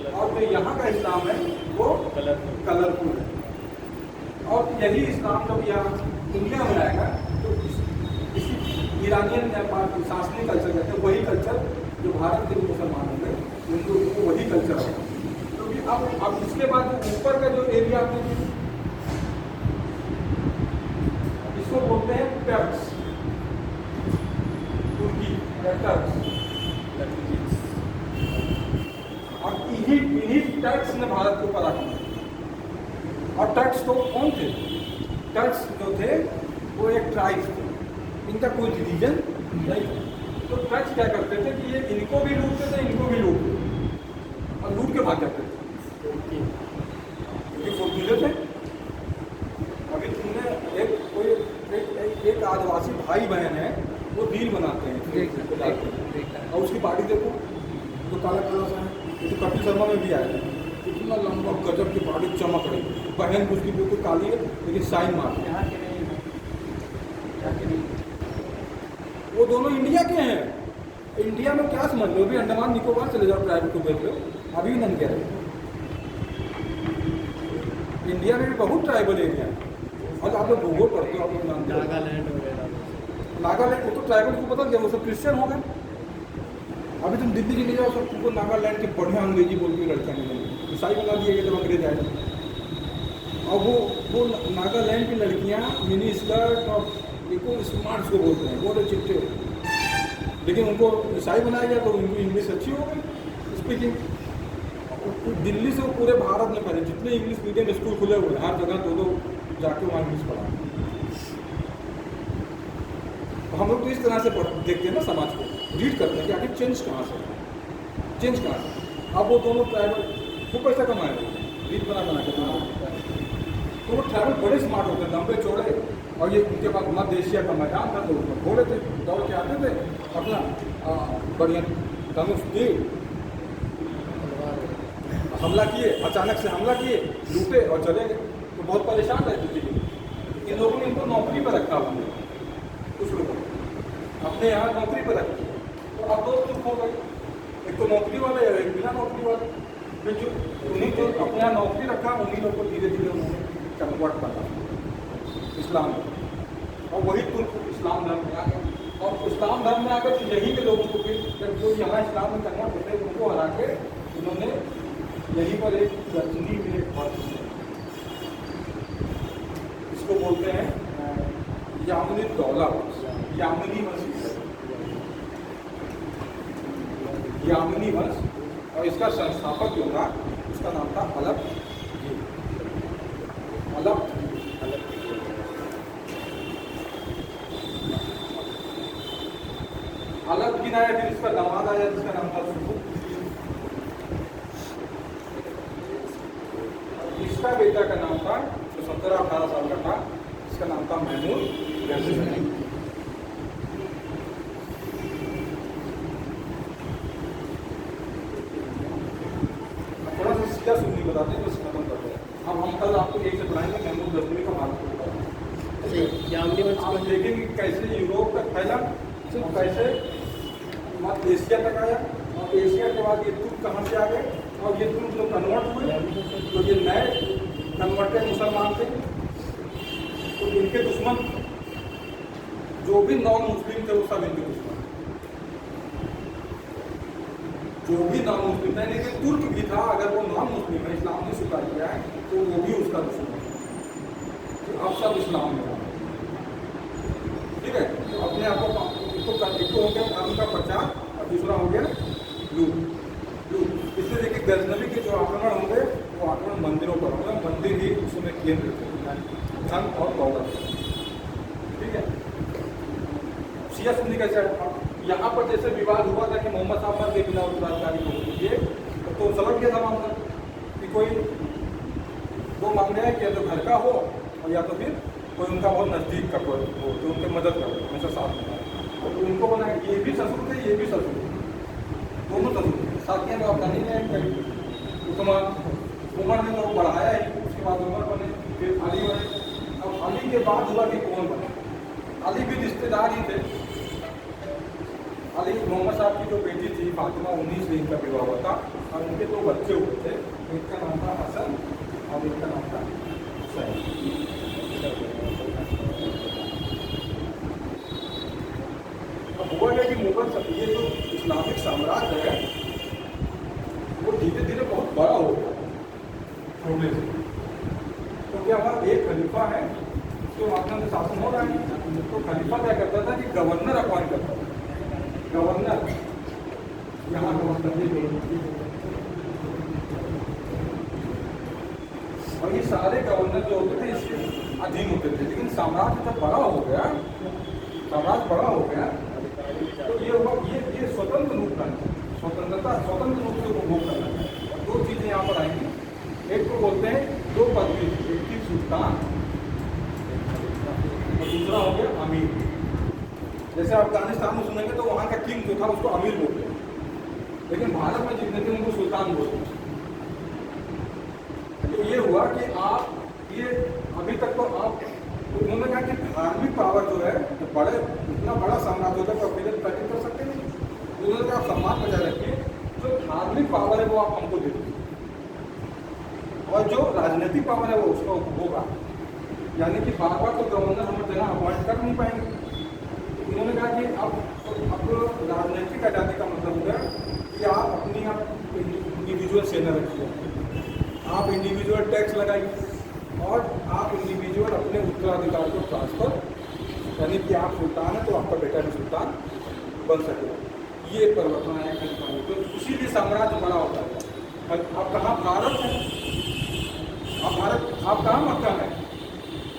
[SPEAKER 1] और जो यहाँ का इस्लाम है वो कलरफुल है। और यही इस्लाम जब यहाँ दुनिया में आएगा तो इसी ईरानियन शासनिक कल्चर कहते हैं, वही कल्चर जो भारत के मुसलमान होंगे उनको वही कल्चर है। क्योंकि अब इसके बाद ऊपर का जो एरिया आपने, इसको बोलते हैं टर्क्स, तुर्की टर्क्स, और इन्हीं टर्क्स ने भारत को पराजित किया। और टर्क्स तो कौन थे? टर्क्स जो थे वो एक ट्राइब थे, इनका कोई रिलीजन नहीं था। तो टर्क्स क्या करते थे कि ये इनको भी लूटते थे, इनको भी लूटते थे, और लूट के भाग जाते थे, क्योंकि फुर्तीले थे। अभी तुमने एक आदिवासी भाई बहन है, वो रील बनाते हैं और उसकी बॉडी देखो तो काला काला सा है। ये तो कपिल शर्मा में भी आया था, इतना लंबा गजब की बॉडी चमक रही, बहन उसकी बिल्कुल काली है लेकिन साइन मार।
[SPEAKER 4] यहाँ के नहीं है, यहाँ के नहीं।
[SPEAKER 1] वो दोनों इंडिया के हैं। इंडिया में क्या समझ लो, अभी अंडमान निकोबार चले जाओ, ट्राइब को देख लो, अभी भी नंगे है। इंडिया में भी बहुत ट्राइबल एरिया है, और आप लोग भूगोल पढ़ते हो, आप लोग जानते हो।
[SPEAKER 3] नागालैंड वगैरह,
[SPEAKER 1] नागालैंड वो तो ट्राइबल को बदल गया, वो सब क्रिश्चियन हो गए। अभी तुम दिल्ली चले जाओ, सब तुमको नागालैंड की बढ़िया अंग्रेजी बोलती हुई लड़कियाँ मिलेंगी, ईसाई बना दिए गए जब अंग्रेज आए। और वो नागालैंड की लड़कियाँ मिनी स्कर्ट और बिल्कुल स्मार्ट को बोलते हैं, बहुत अच्छे अच्छे, लेकिन उनको ईसाई बनाया गया तो उनकी इंग्लिश अच्छी हो गई स्पीकिंग। दिल्ली से वो पूरे भारत में पढ़े, जितने इंग्लिश मीडियम स्कूल खुले हुए हैं हर जगह, दो जाके वहाँ इंग्लिश पढ़ा। तो हम लोग तो इस तरह से देखते हैं ना समाज को, रीड करते हैं कि आखिर चेंज कहाँ से। अब वो दोनों ट्राइबल खूब पैसा कमाए, रीड बना के तो वो ट्राइबल बड़े स्मार्ट होते हैं, लंबे चौड़े, और ये उनके पास मध्य एशिया का मैदान था तो उसमें घोड़े थे, दौड़ के आते थे, अपना बढ़िया धनुष दिए, हमला किए, अचानक से हमला किए, लूटे और चले गए। तो बहुत परेशान रहती थी। इन लोगों ने इनको नौकरी पर रखा हुआ, कुछ लोगों अपने यहाँ नौकरी पर रखी। तो अब 2 ग्रुप हो गए, एक तो नौकरी वाले या एक बिना नौकरी वाले। फिर जो उन्हीं को अपने यहाँ नौकरी रखा, उन्हीं लोग को धीरे धीरे उन्होंने कन्वर्ट करना इस्लाम में, और वही तुर्क इस्लाम धर्म में आ गया। और इस्लाम धर्म में आकर तो यहीं के लोगों को फिर जब जो यहाँ इस्लाम में कन्वर्ट होते हैं उनको हरा के उन्होंने यहीं पर एक रजनी में एक बात, इसको बोलते हैं यामिनी दौला, यामिनी वंश, यामिनी वंश। और इसका संस्थापक जो था उसका नाम था अलग दिन आया। फिर इसका दामाद आया जिसका नाम था सुबु। इसका बेटा का नाम था जो 17-18 साल का था, इसका नाम था महमूद। थोड़ा सा सीधा सुननी बताते हैं, बस खत्म करते हैं। हम कल आपको एक से पढ़ाएंगे महमूद गजनवी का भारत को। आप देखेंगे कैसे यूरोप तक फैला, कैसे मध्य एशिया तक आया, और एशिया के बाद ये तुर्क कहाँ से आ गए, और ये तुर्क जो कन्वर्ट हुए तो ये नए कन्वर्टेड मुसलमान थे, तो इनके दुश्मन जो भी नॉन मुस्लिम थे वो सब इनके दुश्मन, जो भी नॉन मुस्लिम था, लेकिन तुर्क भी था, अगर वो नॉन मुस्लिम है, इस्लाम ने स्वीकार किया है तो वो भी उसका दुश्मन है। तो अब सब इस्लाम में आ गए। ठीक है, तो अपने आप को एक तो हो गया धर्म का प्रचार और दूसरा हो गया लूट। इसलिए देखिए गजनवी के जो आक्रमण होंगे वो आक्रमण मंदिरों पर होंगे, मंदिर ही उसमें केंद्र थे, धन और दौलत। ठीक है, शिया सुन्नी कैसे यहाँ पर जैसे विवाद हुआ था कि मोहम्मद साहब मर के बिना उत्तराधिकारी को दीजिए, तो समझ गया था मामला कि कोई वो मांग रहे हैं कि या तो घर का हो और या तो फिर कोई उनका बहुत नज़दीक का कोई हो तो उनके मदद करो, हमेशा साथ में। तो उनको बनाया, ये भी ससुर थे, ये भी ससुर थे, दोनों ससुर थे, साथ में अफगानी ने उमर ने लोग बढ़ाया है, उसके बाद उमर बने, फिर अली बने। अब अली के बाद हुआ कि कौन बने? अली भी रिश्तेदार ही थे। अली मोहम्मद साहब की जो बेटी थी फातिमा, 19 में इनका विवाह हुआ था और उनके 2 बच्चे हुए थे, एक का नाम था हसन और एक का नाम था हुसैन। अब हुआ है कि मुगल ये जो इस्लामिक साम्राज्य है वो धीरे धीरे बहुत बड़ा हो गया छोटे से। तो क्या हुआ, एक खलीफा है उसके माध्यम से शासन हो रहा है, तो खलीफा क्या करता था कि गवर्नर अपॉइंट करता था, गवर्नर यहाँ और ये सारे गवर्नर जो होते थे इसके अधीन होते थे। लेकिन साम्राज्य जब बड़ा हो गया, साम्राज्य बड़ा हो गया तो ये हुआ, ये स्वतंत्र रूप करना, स्वतंत्र रूप से उपभोग करना है। और 2 चीज़ें यहाँ पर आएंगी, एक को बोलते हैं 2 पदवी, एक थी सुल्तान और दूसरा हो गया अमीर। जैसे अफगानिस्तान में सुनेंगे तो वहाँ का किंग जो था उसको अमीर बोलते हैं, लेकिन भारत में जितने थे उनको सुल्तान बोलते हैं। तो ये हुआ कि आप ये अभी तक तो आप उन्होंने कहा कि धार्मिक पावर जो है तो बड़े इतना बड़ा साम्राज्य होता है तो अकेले प्रकट कर सकते नहीं। उन्होंने कहा आप सम्मान बजाय रखिए, जो धार्मिक पावर है वो आप हमको दे दीजिए और जो राजनीतिक पावर है वो उसका होगा, यानी कि बार बार तो गवर्नर हम जगह अपॉइंट कर नहीं पाएंगे। उन्होंने कहा कि अब राजनीतिक आज़ादी का मतलब हो गया कि आप अपनी इंडिविजुअल सेना रखिए, आप इंडिविजुअल टैक्स लगाइए और आप इंडिविजुअल अपने उत्तराधिकारी को ट्रांसफर, यानी कि आप सुल्तान हैं तो आपका बेटा भी सुल्तान बन सके। ये परिवर्तन आया खलीफा में, तो इसीलिए साम्राज्य बड़ा होता है। आप कहाँ भारत हैं, आप कहाँ मक्का है,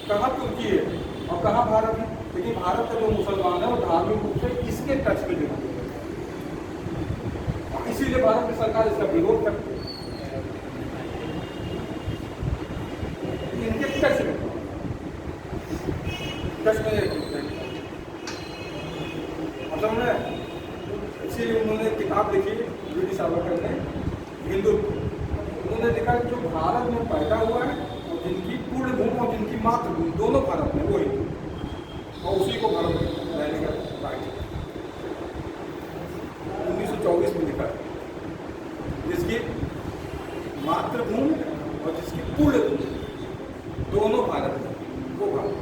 [SPEAKER 1] कहाँ तुर्की है और कहाँ भारत है। लेकिन भारत का जो मुसलमान है वो धार्मिक रूप से इसके टच में जुड़ा है, इसीलिए भारत की सरकार इसका विरोध करती है। इनके टच में मतलब में इसीलिए उन्होंने किताब लिखी ब्रिटिश सावरकर ने, हिंदू। उन्होंने लिखा जो भारत में पैदा हुआ है और जिनकी पूर्ण भूमि और जिनकी मातृभूमि दोनों भारत में वो हिंदू, और उसी को भारत में रहने का राइट 1924 में लिखा है, जिसकी मातृभूमि और जिसकी पूर्ण भूमि दोनों भारत में, वो भारत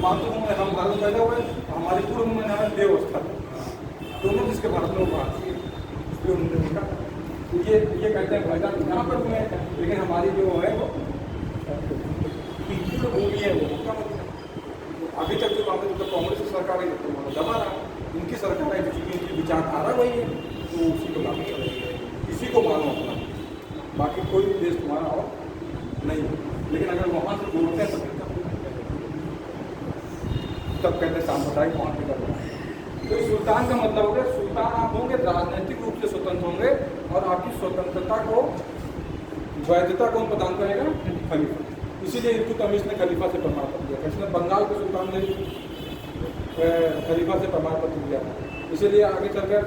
[SPEAKER 1] मातृभूमि में हम भारत पैदा हुए, हमारी पूर्व में नाम है देवस्थल, दोनों जिसके भारत में वो भारत है, इसलिए उन्होंने लिखा। तो ये कहते हैं पैदा यहाँ पर हुए हैं, लेकिन हमारी जो है वो पूर्ण भूमि है वो क्या मतलब है। अभी तक जो बात है कांग्रेस की सरकार है तो दबा रहा, इनकी सरकार है क्योंकि इनकी विचारधारा वही है तो उसी को लागू करेंगे, इसी को मानो अपना, बाकी कोई देश तुम्हारा और नहीं। लेकिन अगर वहाँ से जोड़ते हैं तब कहते हैं सांप्रदायिक वहाँ पे करना है। तो सुल्तान का मतलब हो गया, सुल्तान आप होंगे राजनीतिक रूप से स्वतंत्र होंगे और आपकी स्वतंत्रता को, वैधता कौन प्रदान करेगा, खलीफा। इसीलिए इल्तुतमिश ने खलीफा से प्रमाण पत्र दिया, इसने बंगाल के सुल्तान ने खलीफा से प्रमाण पत्र दिया, इसीलिए आगे चलकर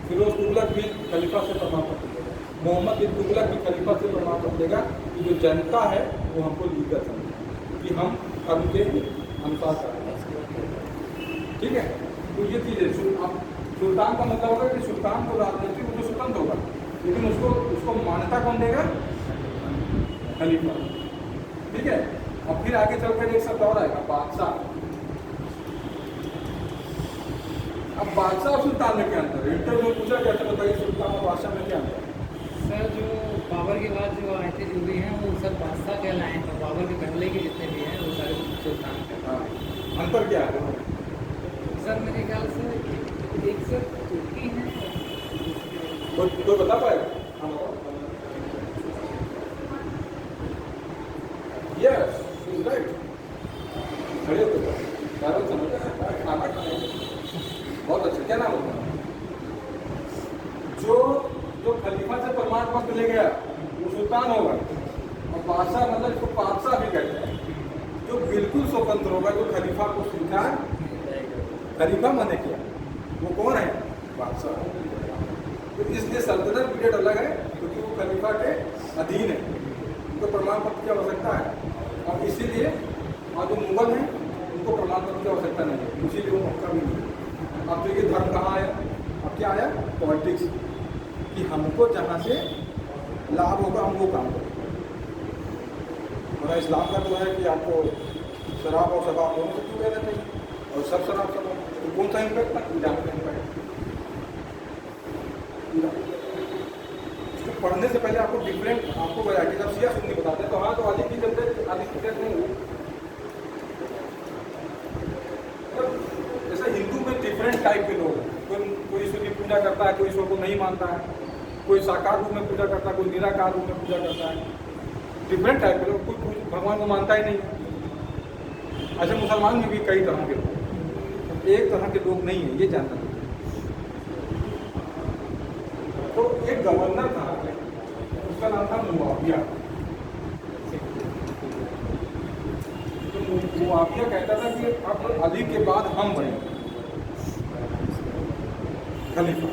[SPEAKER 1] फिरोज तुगलक भी खलीफा से प्रमाण पत्र देगा, मोहम्मद बिन तुगलक भी खलीफा से प्रमाण पत्र देगा कि जो जनता है वो हमको लीडर समझे कि हम कर्म के अनुसार करें। ठीक है, तो ये चीज़ है। अब सुल्तान का मतलब होगा कि सुल्तान को राजनीतिक रूप से स्वतंत्र होगा, लेकिन उसको उसको मान्यता कौन देगा? खलीफा। ठीक है। अब फिर आगे चलकर एक शब्द और आएगा, बादशाह। अब बादशाह और सुल्तान में क्या अंतर है? इंटरव्यू में पूछा गया था, बताइए सुल्तान और बादशाह में क्या अंतर है?
[SPEAKER 2] सर जो बाबर के बाद जो आए थे जो भी हैं वो सब बादशाह कहलाए हैं, और बाबर के पहले के जितने भी हैं वो सारे सुल्तान कहलाए।
[SPEAKER 1] हाँ, अंतर क्या है?
[SPEAKER 2] सर मेरे ख्याल से एक सर तुर्की है,
[SPEAKER 1] कोई बता पाएगा? हाँ बताओ। Yes, is right. खड़े होते हो, कारण समझ खाना खाएंगे। बहुत अच्छा। क्या नाम होता है? जो खलीफा से प्रमाण पत्र ले गया वो सुल्तान होगा, और बादशाह मतलब इसको बादशाह भी कहते हैं। जो बिल्कुल स्वतंत्र होगा, जो खलीफा को स्वीकार खलीफा माने किया, वो कौन है? बादशाह। तो इसलिए सल्तनत पीरियड अलग है, क्योंकि वो खलीफा के अधीन है, उनको प्रमाण पत्र की आवश्यकता है। और इसीलिए और जो मुगल हैं उनको प्रमाण पत्र की आवश्यकता नहीं है, इसीलिए वो मौका भी नहीं है। अब तो ये धर्म कहाँ आया? अब क्या आया? पॉलिटिक्स, कि हमको जहाँ से लाभ होगा हम वो काम करें। और इस्लाम का तो है कि आपको शराब और शबाब दोनों से दूर रहना चाहिए, और सब शराब सब तो कौन सा इम्पैक्ट था? ईरान का इम्पैक्ट। इसको पढ़ने से पहले आपको डिफरेंट आपको वैरायटी जब सिया सुननी बताते हैं, तो हाँ, तो अली की जनता अली की डेथ नहीं हुई। जैसे हिंदू में डिफरेंट टाइप के लोग हैं, कोई ईश्वर की पूजा करता है, कोई ईश्वर को नहीं मानता है, कोई साकार रूप में पूजा करता है, कोई निराकार रूप में पूजा करता है। डिफरेंट टाइप के लोग, कोई भगवान को मानता ही नहीं। अच्छा, मुसलमान में भी कई तरह के लोग, एक तरह के लोग नहीं है, ये जानना चाहिए। तो एक गवर्नर था, उसका नाम था मुआविया। तो मुआविया कहता था कि अब अली के बाद हम बने खलीफा।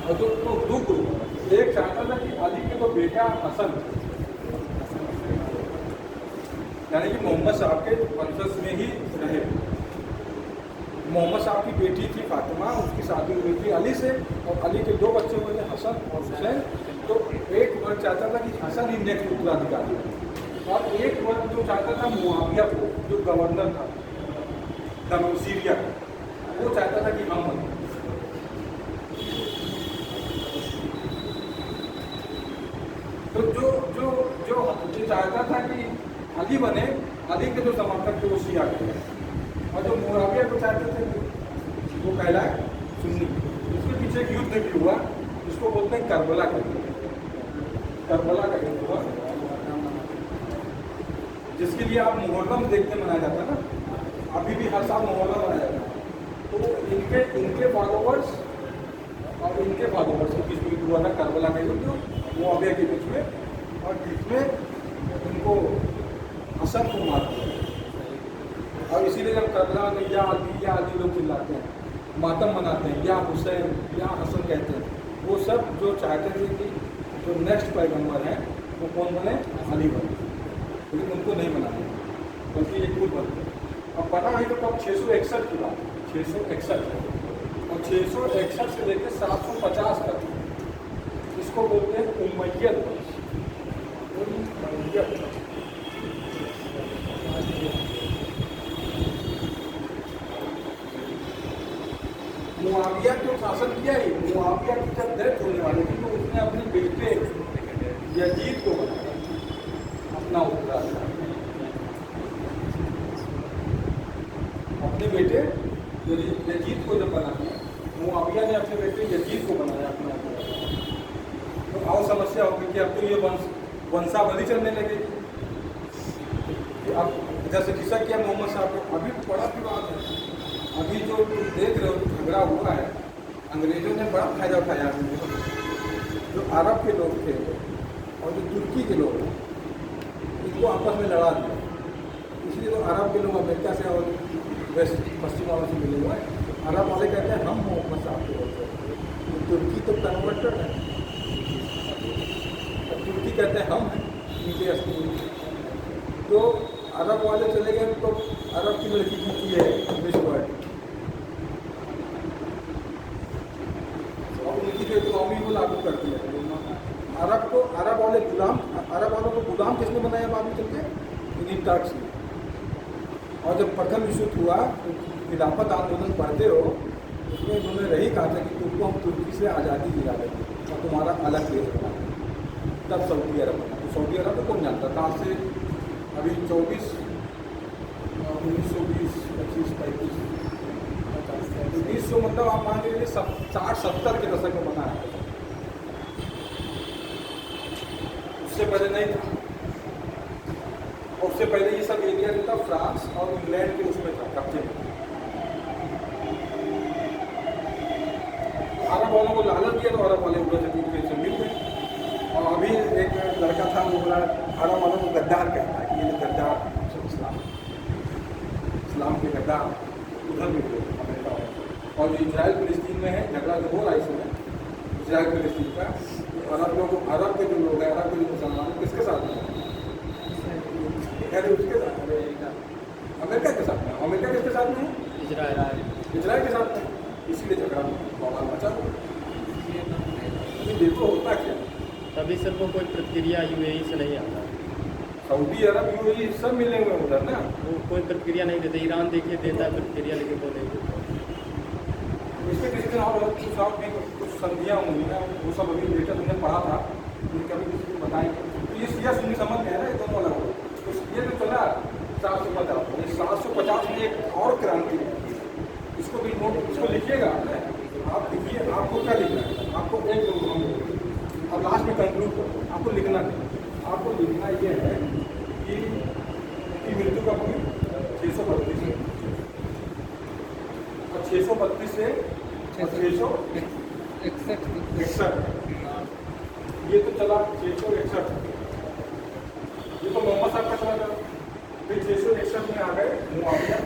[SPEAKER 1] और तो दो ग्रुप, एक चाहता था कि अली के तो बेटा हसन, यानी कि मोहम्मद साहब के वंशज में ही रहे। मोहम्मद साहब की बेटी थी फातिमा, उसकी शादी हुई थी अली से, और अली के दो बच्चे हुए थे हसन और हुसैन। तो एक वर्ग चाहता था कि हसन ही नेक्स्ट उत्तराधिकारी, और एक वर्ग जो चाहता था मुआविया को, जो गवर्नर था सीरिया का, वो चाहता था कि हम बने। तो जो चाहता था कि अली बने, अली के जो समर्थक थे वो शिया थे, और जो मुआविया को चाहते थे वो कहलाए सुन्नी। उसके पीछे एक युद्ध भी हुआ, जिसको बोलते हैं करबला का युद्ध। करबला का युद्ध हुआ, जिसके लिए आप मुहर्रम देखते मनाया जाता है ना, अभी भी हर साल मुहर्रम मनाया जाता है। तो इनके फॉलोवर्स और इनके फॉलोवर्स के बीच में हुआ था करबला का युद्ध, मुआविया के बीच में, और जिसमें उनको हसन को मार दिया। और इसीलिए जब करबला में या अली लोग चिल्लाते हैं, मातम मनाते हैं, या हुसैन या हसन कहते हैं, वो सब जो चाहते थे कि जो नेक्स्ट पैगंबर हैं वो कौन बने? अली बने। लेकिन उनको नहीं बनाया, बल्कि एक खुद बने। अब बना है तो कब? 661 की बात, 661, और 661 से लेकर 750 तक इसको बोलते हैं उमैयद वंश। उमैयद मुआविया तो शासन किया ही। मुआविया की जब डेथ होने वाली थी तो उसने अपने बेटे यजीद को बनाया अपना उत्तराधिकारी। अपने बेटे यजीद को जब बनाया, मुआविया ने अपने बेटे यजीद को बनाया अपना उत्तराधिकारी। तो और समस्या होगी कि अब तो ये वंशावली चलने लगेगी। अब जैसे किस्सा किया मोहम्मद साहब को, अभी बड़ा विवाद है। अभी जो देख रहे हो झगड़ा हुआ है, अंग्रेजों ने बड़ा फायदा उठाया। जो अरब के लोग थे और जो तुर्की के लोग हैं, इनको आपस में लड़ा दिया। इसलिए तो अरब के लोग अमेरिका से और वेस्ट पश्चिम वालों से मिले हुए हैं। अरब वाले कहते हैं हम मोहम्मद साहब के लोग हैं, तुर्की तो कन्वर्टर है, तुर्की कहते हैं हम हैं इनके असली। तो अरब वाले चले गए तो अरब की लड़की जीती है मिस वर्ल्ड, और उनकी जो इकोनॉमी को लागू कर दिया। अरब वालों को गुलाम किसने बनाया बाद में चल के? इन्हीं टर्क्स ने। और जब प्रथम विश्व युद्ध हुआ तो खिलाफत आंदोलन पढ़ते हो, उसमें उन्होंने यही कहा था कि तुमको हम तुर्की से आज़ादी दिला देंगे और तुम्हारा अलग देश बना देंगे। तब सऊदी अरब बना। तो सऊदी अरब को कौन जानता था? आज से अभी 1920, 25, 35, 1900 मतलब आप मान लीजिए 60-70 के दशक में बना है। उससे पहले नहीं था। और उससे पहले ये सब एरिया जो था फ्रांस और इंग्लैंड के उसमें था, कब्जे में। अरब वालों को लालच दिया तो अरब वाले उधर से मिल गए। और अभी एक लड़का था, वो बोला अरब वालों को गद्दार कहता है कि ये गद्दार इस्लाम के गद्दार उधर मिल गए अमेरिका वाले। और जो इजराइल फिलिस्तीन में है झगड़ा जो हो रहा है इसमें इजराइल फिलिस्तीन का, अरब के जो लोग हैं, अरब के जो मुसलमान हैं, किसके साथ में? उसके साथ अमेरिका के साथ में। अमेरिका किसके साथ में है? इजराइल के साथ में। इसीलिए झगड़ा बवाल मचा। देखो होता क्या।
[SPEAKER 3] तभी सर को कोई प्रतिक्रिया यूएई से नहीं आता।
[SPEAKER 1] सऊदी अरब यूएई सब मिले हुए उधर ना,
[SPEAKER 3] वो कोई प्रतिक्रिया नहीं देते। ईरान देखिए देता है प्रतिक्रिया, लेकिन वो नहीं देता।
[SPEAKER 1] इसमें किसी दिन और कुछ और भी कुछ संधियाँ हुई हैं, वो सब अभी लेटर हमने पढ़ा था, कभी किसी को बताएंगे। तो ये सिया सुन्नी समझ में है ना, ये दोनों अलग हो। तो ये जो चला 750 में एक और क्रांति है। इसको भी नोट, इसको लिखिएगा। आप लिखिए, आपको क्या लिखना है? आपको एक दो और लास्ट में कंक्लूड करो। आपको लिखना है, आपको लिखना ये है कि मृत्यु कब हुई? 632 से। और 632 से 661। ये तो चला 661। ये तो मोहम्मद साहब का चला था। फिर 661 में आ गए मुआविया।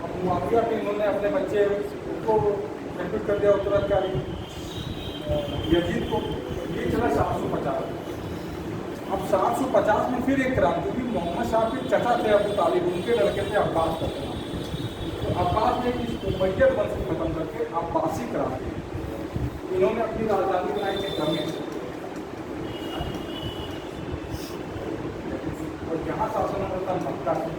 [SPEAKER 1] अब मुआविया के इन्होंने अपने बच्चे को रिक्रूट कर दिया उत्तराधिकारी यजीद को। ये चला 750। अब 750 में फिर एक क्रांति हुई। मोहम्मद साहब के चचा थे अबू तालिब, उनके लड़के थे अब्बास का। तो अब्बास ने इस उमैयद वंश को खत्म करके अब्बासी क्रांति, इन्होंने अपनी राजधानी बनाई थी दमिश्क। और यहाँ शासन होता मक्का से।